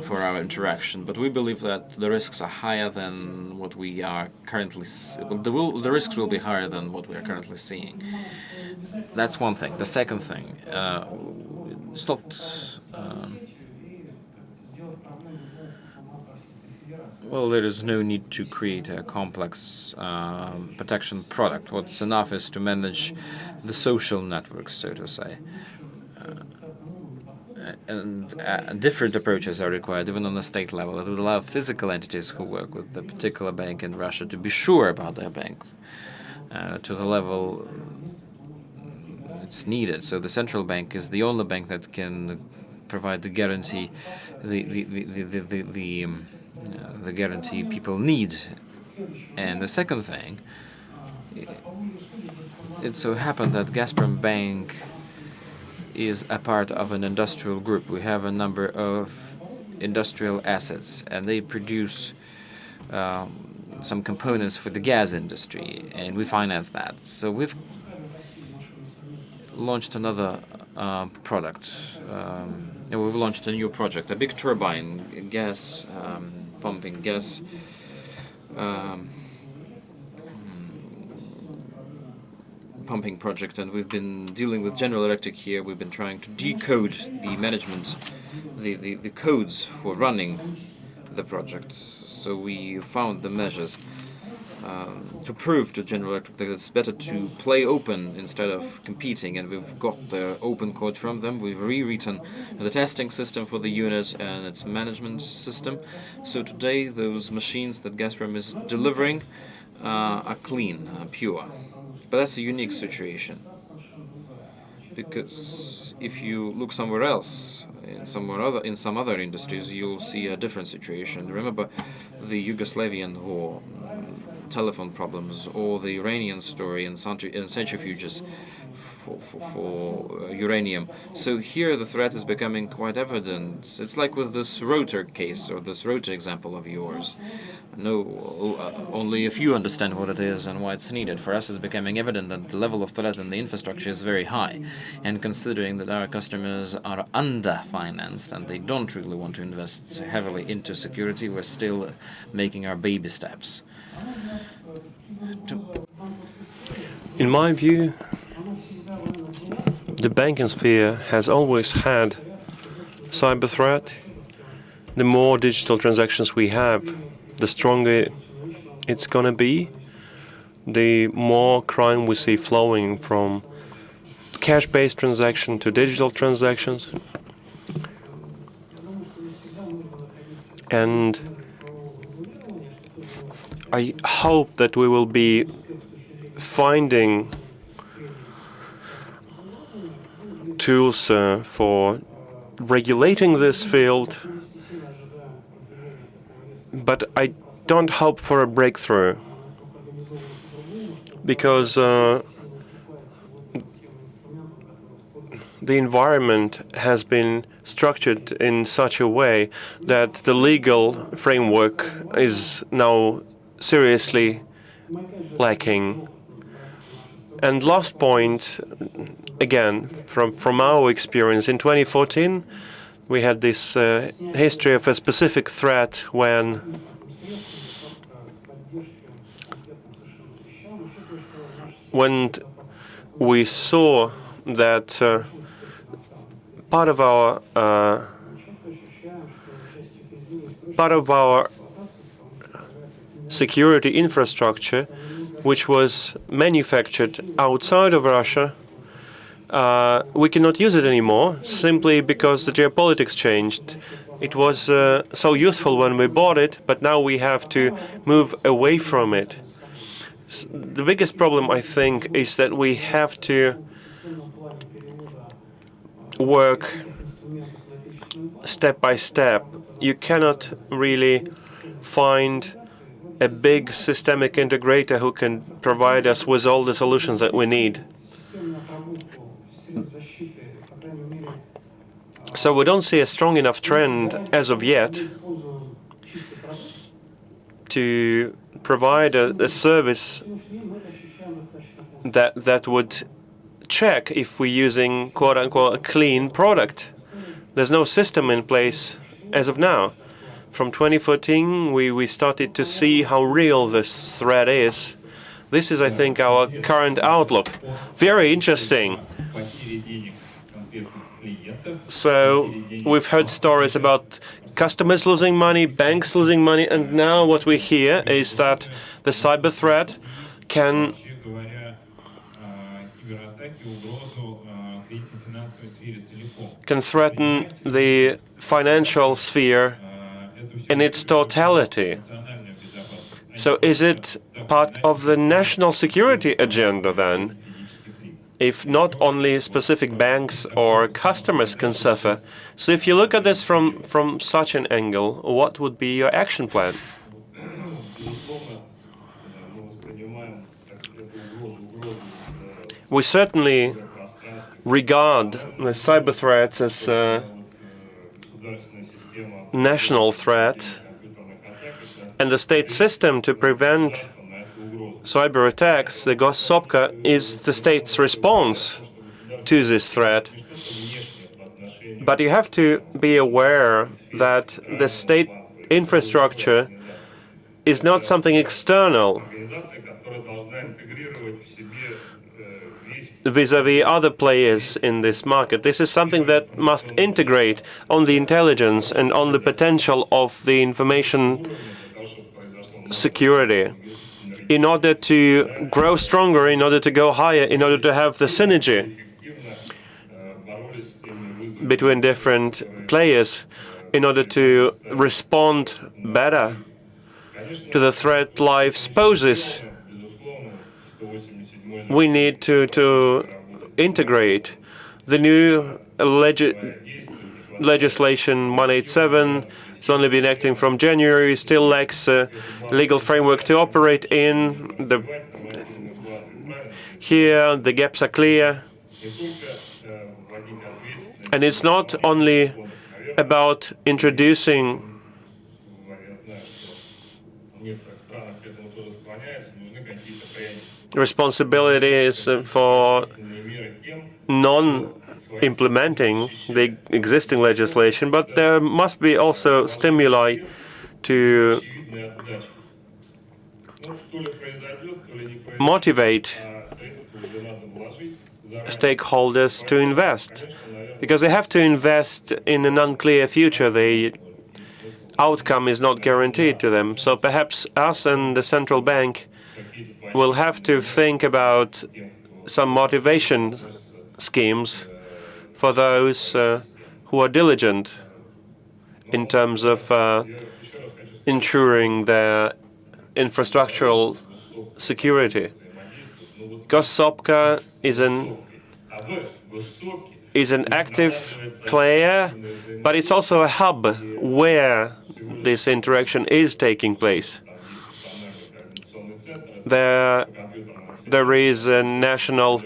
A: for our interaction. But we believe that the risks are higher than what we are currently. The risks will be higher than what we are currently seeing. That's one thing. The second thing, it's not. Well, there is no need to create a complex protection product. What's enough is to manage the social networks, so to say. And different approaches are required, even on the state level. It would allow physical entities who work with a particular bank in Russia to be sure about their bank to the level it's needed. So the central bank is the only bank that can provide the guarantee, the guarantee people need. And the second thing, it so happened that Gazprom Bank is a part of an industrial group. We have a number of industrial assets, and they produce some components for the gas industry, and we finance that. So we've launched another product. We've launched a new project, a big turbine, gas pumping, gas pumping project, and we've been dealing with General Electric here. We've been trying to decode the management, the codes for running the project. So we found the measures to prove to General Electric that it's better to play open instead of competing, and we've got the open code from them. We've rewritten the testing system for the unit and its management system. So today those machines that Gazprom is delivering are clean, pure. But that's a unique situation, because if you look somewhere else, in some other industries, you'll see a different situation. Remember the Yugoslavian war, telephone problems, or the Iranian story and centrifuges for uranium. So here the threat is becoming quite evident. It's like with this rotor case, or this rotor example of yours. Only a few understand what it is and why it's needed. For us, it's becoming evident that the level of threat in the infrastructure is very high. And considering that our customers are under-financed and they don't really want to invest heavily into security, we're still making our baby steps.
B: In my view, the banking sphere has always had cyber threat. The more digital transactions we have, the stronger it's going to be. The more crime we see flowing from cash-based transaction to digital transactions. And I hope that we will be finding tools for regulating this field, but I don't hope for a breakthrough, because the environment has been structured in such a way that the legal framework is now seriously lacking. And last point, again, from our experience, in 2014, we had this history of a specific threat when when we saw that part of our security infrastructure, which was manufactured outside of Russia, we cannot use it anymore simply because the geopolitics changed. It was so useful when we bought it, but now we have to move away from it. The biggest problem, I think, is that we have to work step by step. You cannot really find a big systemic integrator who can provide us with all the solutions that we need. So we don't see a strong enough trend as of yet to provide a service that would check if we're using quote-unquote a clean product. There's no system in place as of now. From 2014, we started to see how real this threat is. This is, I think, our current outlook. Very interesting. So we've heard stories about customers losing money, banks losing money, and now what we hear is that the cyber threat can threaten the financial sphere in its totality. So is it part of the national security agenda then? If not only specific banks or customers can suffer. So if you look at this from such an angle, what would be your action plan? We certainly regard the cyber threats as a national threat, and the state system to prevent cyber attacks, the Gossopka, is the state's response to this threat. But you have to be aware that the state infrastructure is not something external vis-à-vis other players in this market. This is something that must integrate on the intelligence and on the potential of the information security in order to grow stronger, in order to go higher, in order to have the synergy between different players, in order to respond better to the threat life poses. We need to integrate the new legislation 187. It's only been acting from January, still lacks a legal framework to operate in. Here, the gaps are clear. And it's not only about introducing responsibilities for non-implementing the existing legislation, but there must be also stimuli to motivate stakeholders to invest, because they have to invest in an unclear future. The outcome is not guaranteed to them. So perhaps us and the central bank will have to think about some motivation schemes for those who are diligent in terms of ensuring their infrastructural security. Gossopka is an active player, but it's also a hub where this interaction is taking place. There is a national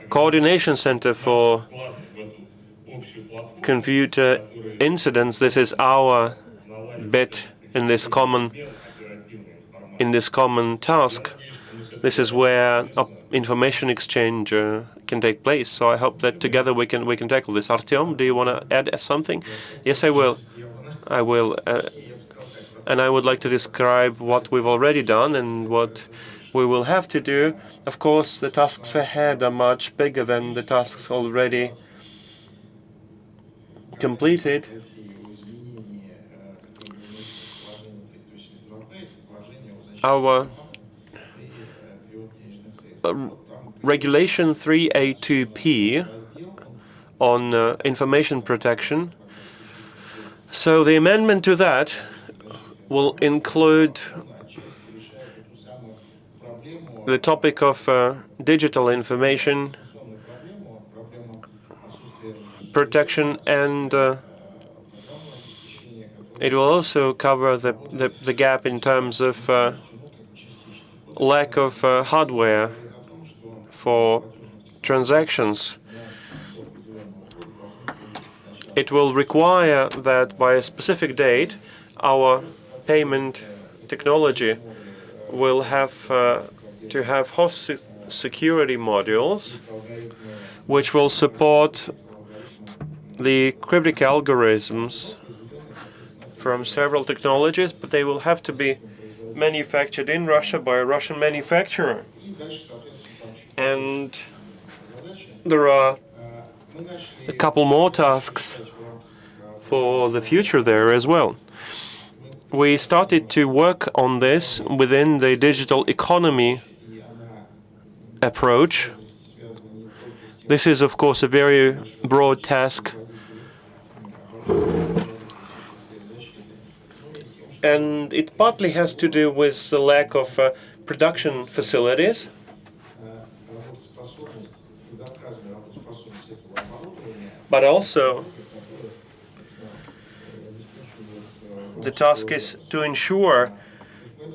B: coordination center for computer incidents. This is our bit in this common task. This is where information exchange can take place. So I hope that together we can tackle this. Artyom, do you want to add something? Yes, I will. And I would like to describe what we've already done and what we will have to do. Of course, the tasks ahead are much bigger than the tasks already completed. Our Regulation 3A2P on information protection. So the amendment to that will include the topic of digital information protection, and it will also cover the gap in terms of lack of hardware for transactions. It will require that by a specific date, our payment technology will have to have host security modules which will support the cryptic algorithms from several technologies, but they will have to be manufactured in Russia by a Russian manufacturer. And there are a couple more tasks for the future there as well. We started to work on this within the digital economy approach. This is, of course, a very broad task. And it partly has to do with the lack of production facilities. But also, the task is to ensure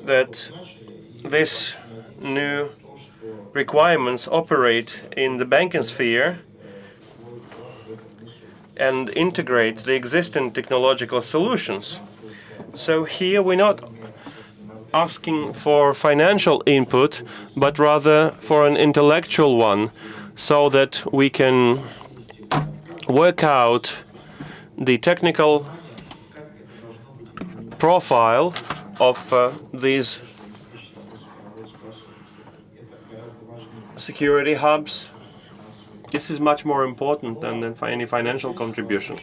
B: that these new requirements operate in the banking sphere and integrate the existing technological solutions. So here we're not asking for financial input, but rather for an intellectual one, so that we can work out the technical profile of these security hubs. This is much more important than any financial contribution.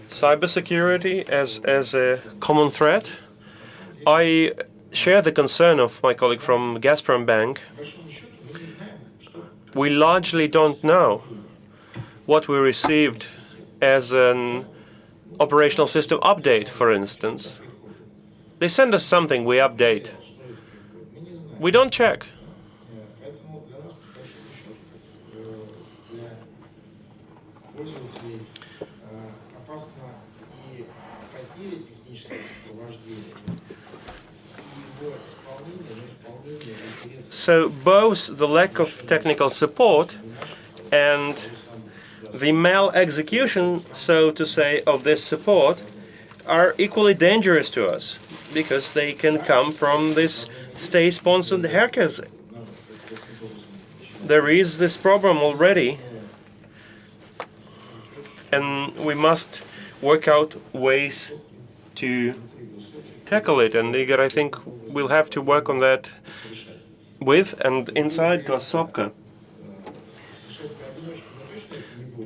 B: Cybersecurity as a common threat. I share the concern of my colleague from Gazprom Bank. We largely don't know what we received as an operational system update, for instance. They send us something, we update. We don't check. So both the lack of technical support and the mal-execution, so to say, of this support are equally dangerous to us, because they can come from these state-sponsored hackers. There is this problem already, and we must work out ways to tackle it. And Igor, I think we'll have to work on that with and inside Gossopka.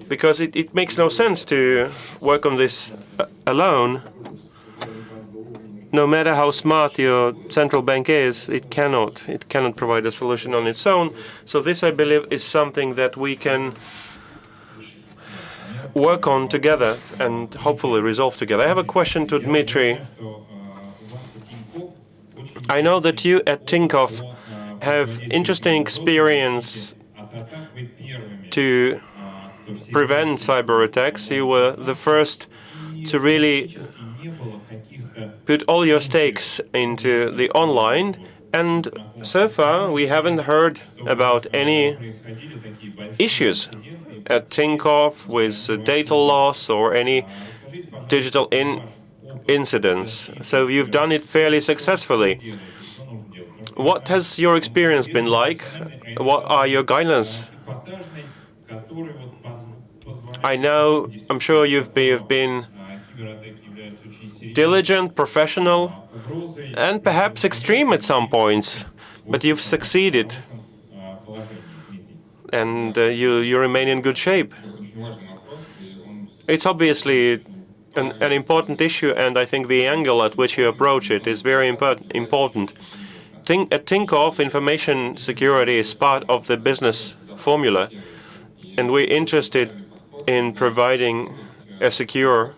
B: Because it makes no sense to work on this alone. No matter how smart your central bank is, it cannot provide a solution on its own. So this, I believe, is something that we can work on together and hopefully resolve together. I have a question to Dmitry. I know that you at Tinkoff have interesting experience to prevent cyber attacks. You were the first to really put all your stakes into the online, and so far we haven't heard about any issues at Tinkoff with data loss or any digital incidents. So you've done it fairly successfully. What has your experience been like? What are your guidelines? I'm sure you've been diligent, professional, and perhaps extreme at some points, but you've succeeded, and you remain in good shape. It's obviously an important issue, and I think the angle at which you approach it is very important. At Tinkoff, information security is part of the business formula, and we're interested in providing a secure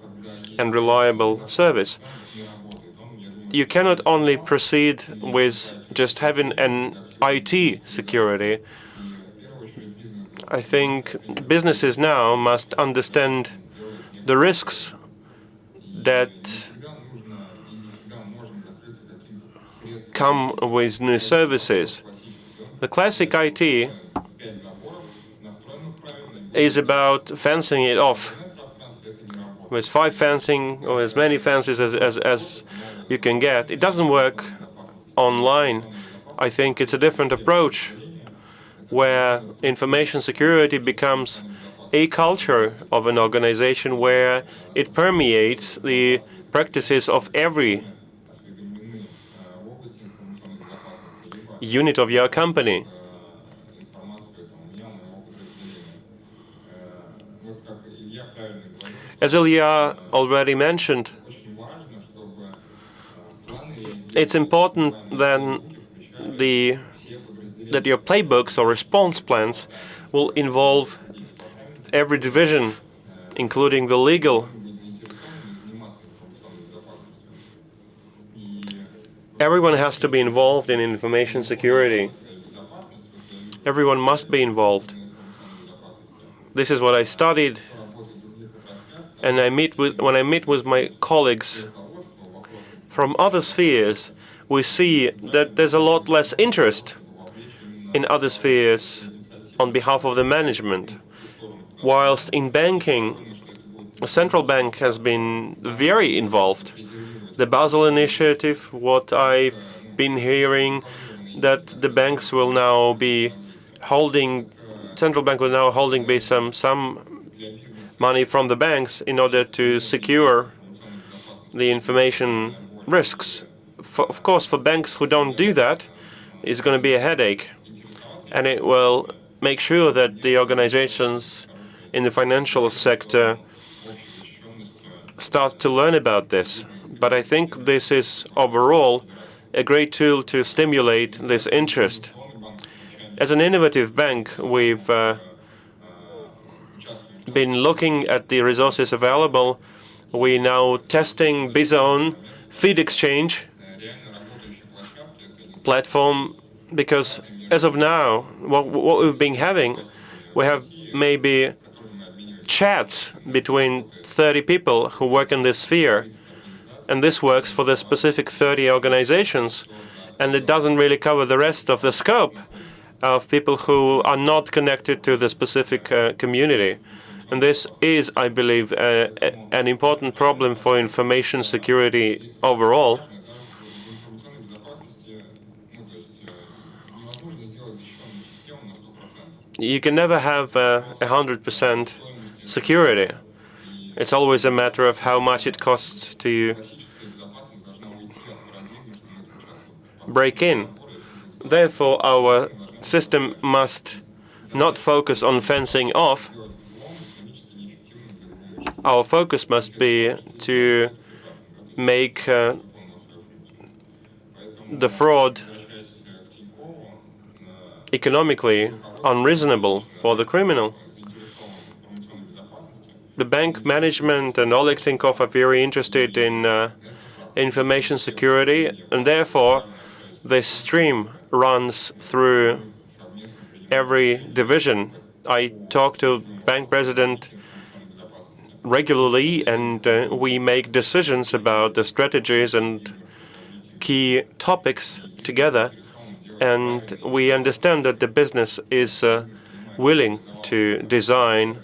B: and reliable service. You cannot only proceed with just having an IT security. I think businesses now must understand the risks that come with new services. The classic IT is about fencing it off with 5 fencing or as many fences as you can get. It doesn't work online. I think it's a different approach where information security becomes a culture of an organization where it permeates the practices of every unit of your company. As Ilya already mentioned, it's important then that your playbooks or response plans will involve every division, including the legal. Everyone has to be involved in information security. Everyone must be involved. This is what I studied, and when I meet with my colleagues from other spheres, we see that there's a lot less interest in other spheres on behalf of the management. Whilst in banking, the central bank has been very involved. The Basel Initiative, what I've been hearing, that the banks will now be holding, central bank will now holding some money from the banks in order to secure the information risks. Of course, for banks who don't do that, it's going to be a headache, and it will make sure that the organizations in the financial sector start to learn about this. But I think this is overall a great tool to stimulate this interest. As an innovative bank, we've been looking at the resources available. We're now testing Bizone feed exchange platform, because as of now, what we've been having, we have maybe chats between 30 people who work in this sphere. And this works for the specific 30 organizations, and it doesn't really cover the rest of the scope of people who are not connected to the specific community. And this is, I believe, an important problem for information security overall. You can never have 100% security. It's always a matter of how much it costs to break in. Therefore, our system must not focus on fencing off. Our focus must be to make the fraud economically unreasonable for the criminal. The bank management and Oleg Tinkoff are very interested in information security, and therefore this stream runs through every division. I talk to bank president regularly, and we make decisions about the strategies and key topics together, and we understand that the business is willing to design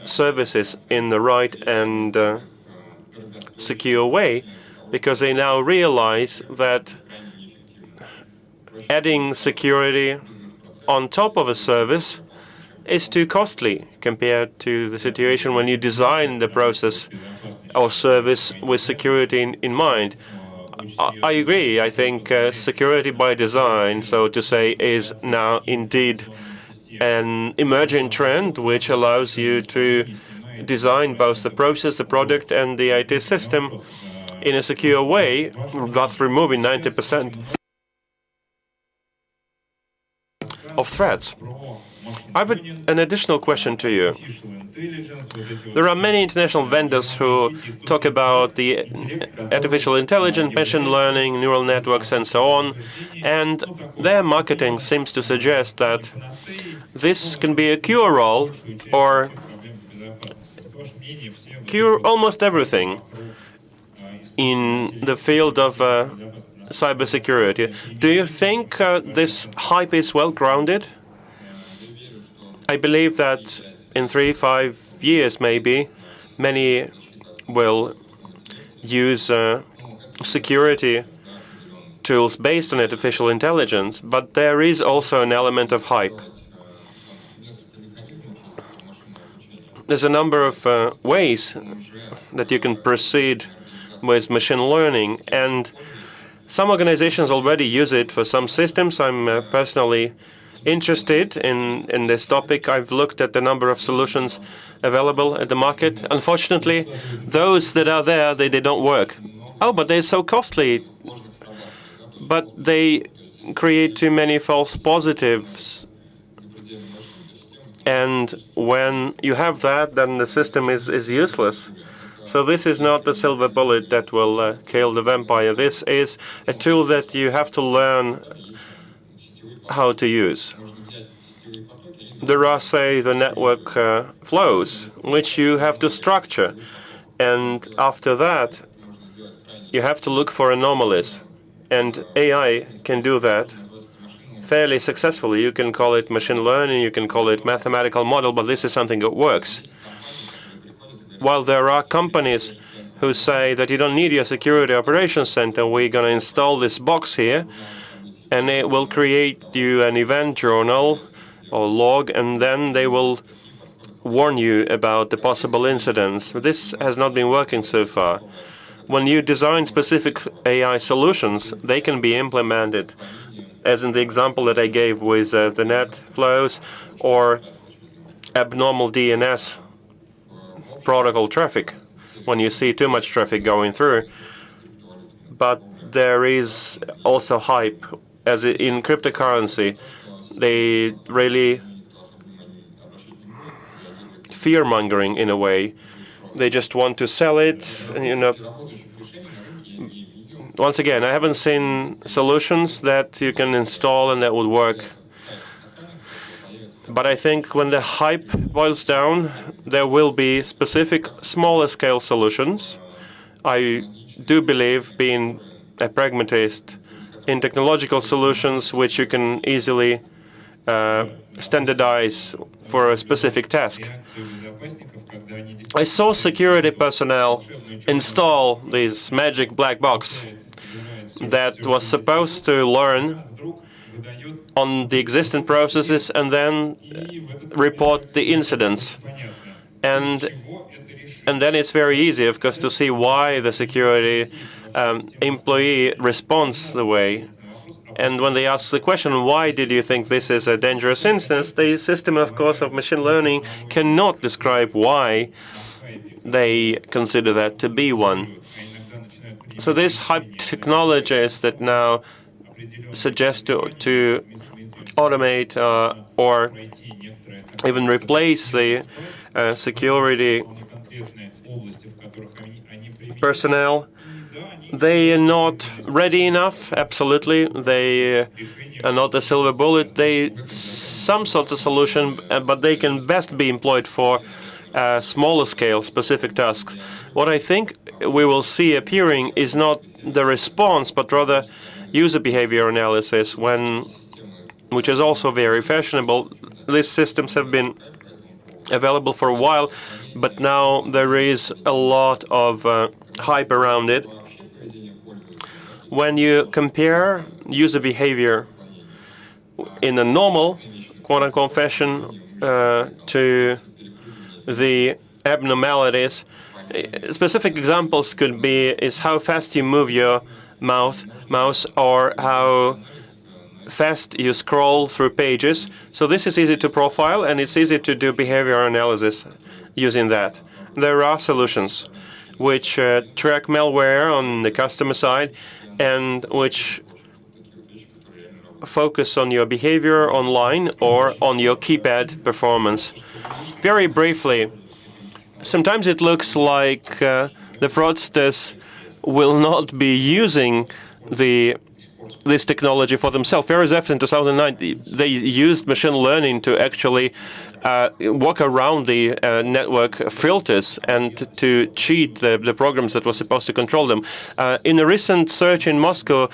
B: services in the right and secure way, because they now realize that adding security on top of a service is too costly compared to the situation when you design the process or service with security in mind. I agree. I think security by design, so to say, is now indeed an emerging trend which allows you to design both the process, the product, and the IT system in a secure way, thus removing 90% of threats. I have an additional question to you. There are many international vendors who talk about the artificial intelligence, machine learning, neural networks, and so on, and their marketing seems to suggest that this can be a cure-all or cure almost everything in the field of cybersecurity. Do you think this hype is well-grounded? I believe that in 3-5 years, maybe, many will use security tools based on artificial intelligence, but there is also an element of hype. There's a number of ways that you can proceed with machine learning, and some organizations already use it for some systems. I'm personally interested in this topic. I've looked at the number of solutions available at the market. Unfortunately, those that are there, they don't work. Oh, but they're so costly. But they create too many false positives. And when you have that, then the system is useless. So this is not the silver bullet that will kill the vampire. This is a tool that you have to learn how to use. There are, say, the network flows, which you have to structure. And after that, you have to look for anomalies. And AI can do that fairly successfully. You can call it machine learning, you can call it mathematical model, but this is something that works. While there are companies who say that you don't need your security operations center, we're going to install this box here, and it will create you an event journal or log, and then they will warn you about the possible incidents. This has not been working so far. When you design specific AI solutions, they can be implemented, as in the example that I gave with the net flows or abnormal DNS protocol traffic, when you see too much traffic going through. But there is also hype, as in cryptocurrency. They really fear-mongering in a way. They just want to sell it, Once again, I haven't seen solutions that you can install and that would work. But I think when the hype boils down, there will be specific smaller scale solutions. I do believe, being a pragmatist, in technological solutions which you can easily standardize for a specific task. I saw security personnel install this magic black box that was supposed to learn on the existing processes and then report the incidents. And then it's very easy, of course, to see why the security employee responds the way. And when they ask the question, why did you think this is a dangerous instance, the system, of course, of machine learning cannot describe why they consider that to be one. So these hype technologies that now suggest to automate or even replace the security personnel, they are not ready enough, absolutely. They are not a silver bullet. They some sort of solution, but they can best be employed for smaller scale specific tasks. What I think we will see appearing is not the response, but rather user behavior analysis, which is also very fashionable. These systems have been available for a while, but now there is a lot of hype around it. When you compare user behavior in a normal, quote-unquote, fashion to the abnormalities, Specific examples could be is how fast you move your mouse, or how fast you scroll through pages. So this is easy to profile, and it's easy to do behavior analysis using that. There are solutions which track malware on the customer side and which focus on your behavior online or on your keypad performance. Very briefly, sometimes it looks like the fraudsters will not be using this technology for themselves. Very often in 2009, they used machine learning to actually walk around the network filters and to cheat the programs that were supposed to control them. In a recent search in Moscow,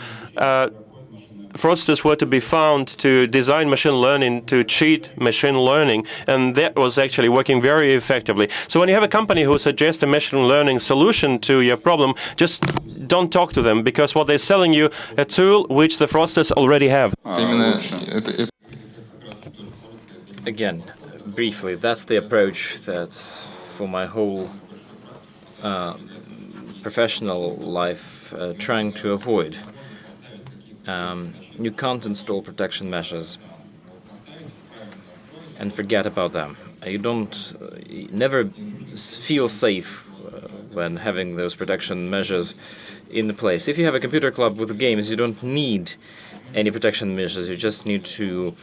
B: fraudsters were to be found to design machine learning to cheat machine learning, and that was actually working very effectively. So when you have a company who suggests a machine learning solution to your problem, just don't talk to them, because what they're selling you a tool which the fraudsters already have.
A: Again, briefly, that's the approach that for my whole professional life trying to avoid. You can't install protection measures and forget about them. You never feel safe when having those protection measures in place. If you have a computer club with games, you don't need any protection measures. You just need to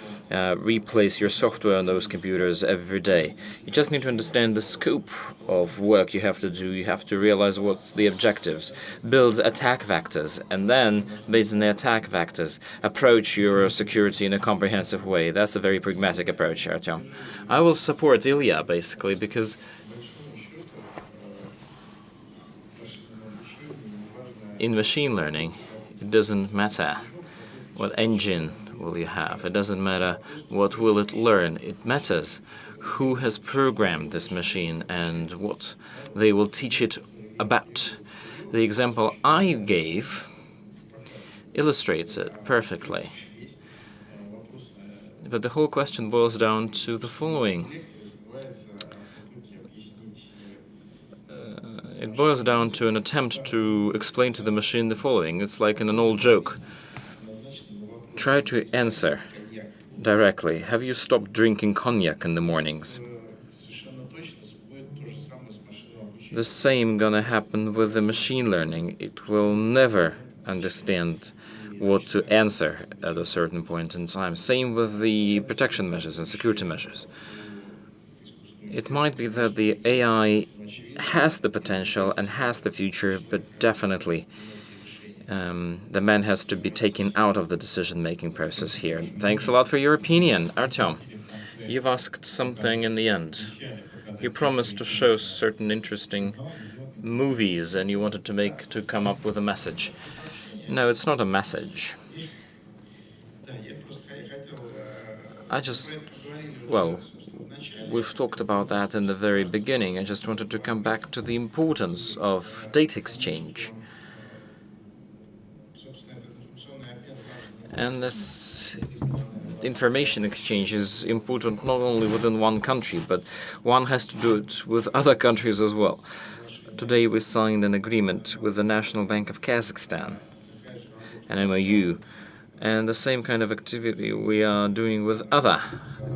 A: replace your software on those computers every day. You just need to understand the scope of work you have to do. You have to realize what's the objectives, build attack vectors, and then, based on the attack vectors, approach your security in a comprehensive way. That's a very pragmatic approach, Artyom. I will support Ilya, basically, because in machine learning, it doesn't matter what engine will you have. It doesn't matter what will it learn. It matters who has programmed this machine and what they will teach it about. The example I gave illustrates it perfectly. But the whole question boils down to the following. It boils down to an attempt to explain to the machine the following. It's like in an old joke. Try to answer directly. Have you stopped drinking cognac in the mornings? The same gonna happen with the machine learning. It will never understand what to answer at a certain point in time. Same with the protection measures and security measures. It might be that the AI has the potential and has the future, but definitely the man has to be taken out of the decision-making process here. Thanks a lot for your opinion. Artyom, you've asked something in the end. You promised to show certain interesting movies and you wanted to come up with a message. No, it's not a message. Well, we've talked about that in the very beginning. I just wanted to come back to the importance of data exchange. And this information exchange is important not only within one country, but one has to do it with other countries as well. Today we signed an agreement with the National Bank of Kazakhstan, an MOU, and the same kind of activity we are doing with other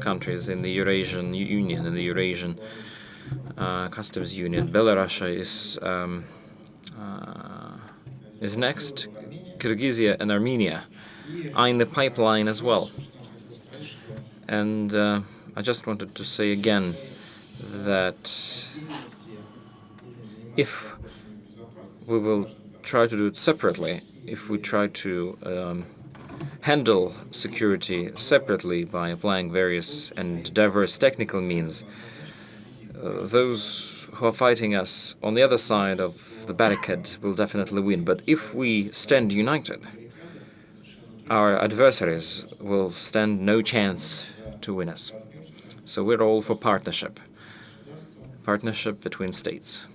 A: countries in the Eurasian Union, in the Eurasian Customs Union. Belarus is next. Kyrgyzia and Armenia are in the pipeline as well. And I just wanted to say again that if we will try to do it separately, if we try to handle security separately by applying various and diverse technical means, those who are fighting us on the other side of the barricade will definitely win. But if we stand united, our adversaries will stand no chance to win us. So we're all for partnership between states,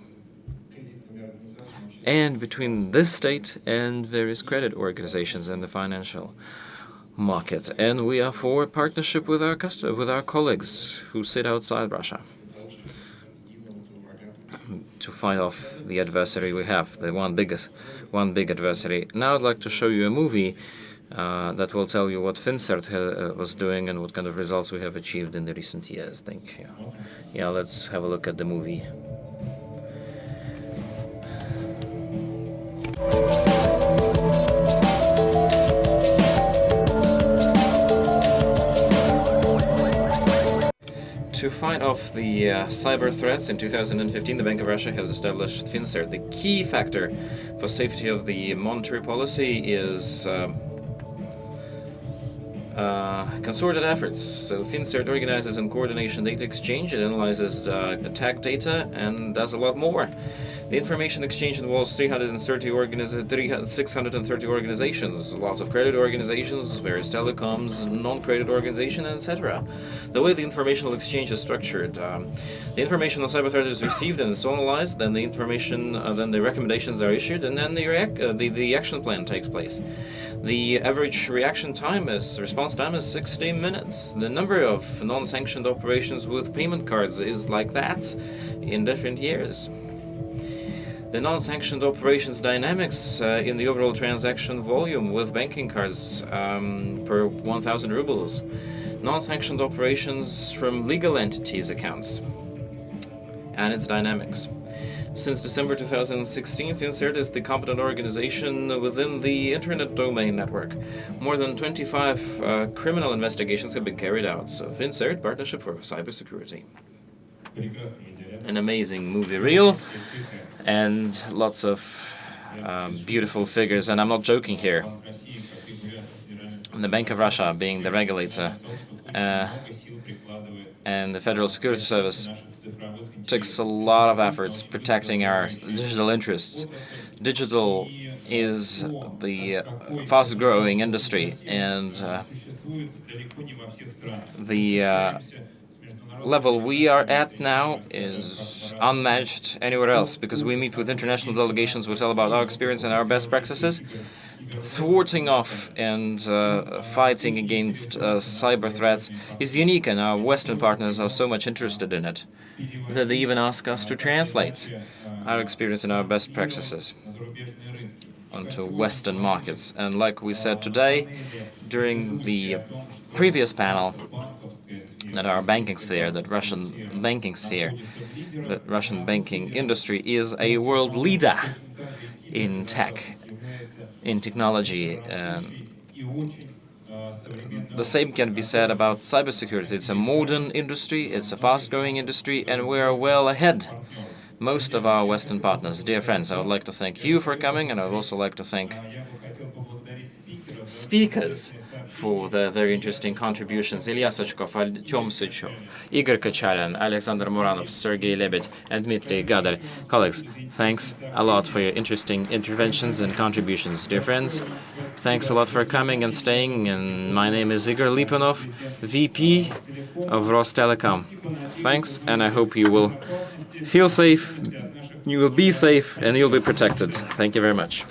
A: and between this state and various credit organizations in the financial market. And we are for partnership with our colleagues who sit outside Russia. to fight off the adversary we have, the one big adversary. Now I'd like to show you a movie that will tell you what FinCERT was doing and what kind of results we have achieved in the recent years. Thank you. Yeah, let's have a look at the movie. To fight off the cyber threats, in 2015, the Bank of Russia has established FinCERT. The key factor for safety of the monetary policy is concerted efforts. So FinCERT organizes and coordinates data exchange, it analyzes attack data, and does a lot more. The information exchange involves 630 organizations, lots of credit organizations, various telecoms, non-credit organizations, etc. The way the informational exchange is structured, the information on cyber threat is received and it's analyzed, then the information, then the recommendations are issued, and then the action plan takes place. The average response time is 16 minutes. The number of non-sanctioned operations with payment cards is like that in different years. The non-sanctioned operations dynamics in the overall transaction volume with banking cards per 1,000 rubles. Non-sanctioned operations from legal entities accounts and its dynamics. Since December 2016, FinCERT is the competent organization within the Internet Domain Network. More than 25 criminal investigations have been carried out. So FinCERT, Partnership for Cybersecurity. An amazing movie reel and lots of beautiful figures, and I'm not joking here. The Bank of Russia, being the regulator, and the Federal Security Service, takes a lot of efforts protecting our digital interests. Digital is the fast-growing industry, and the level we are at now is unmatched anywhere else, because we meet with international delegations who tell about our experience and our best practices. Thwarting off and fighting against cyber threats is unique, and our Western partners are so much interested in it that they even ask us to translate our experience and our best practices onto Western markets. And like we said today, during the previous panel, that our banking sphere, that Russian banking sphere, that Russian banking industry is a world leader in tech, in technology. The same can be said about cybersecurity. It's a modern industry, it's a fast-growing industry, and we are well ahead. Most of our Western partners. Dear friends, I would like to thank you for coming, and I would also like to thank speakers for their very interesting contributions. Ilya Sachkov, Artyom Sychov, Igor Kachalin, Alexander Muranov, Sergei Lebed, and Dmitry Gadar. Colleagues, thanks a lot for your interesting interventions and contributions. Dear friends, thanks a lot for coming and staying. And my name is Igor Lipanov, VP of Rostelecom. Thanks, and I hope you will feel safe, you will be safe, and you'll be protected. Thank you very much.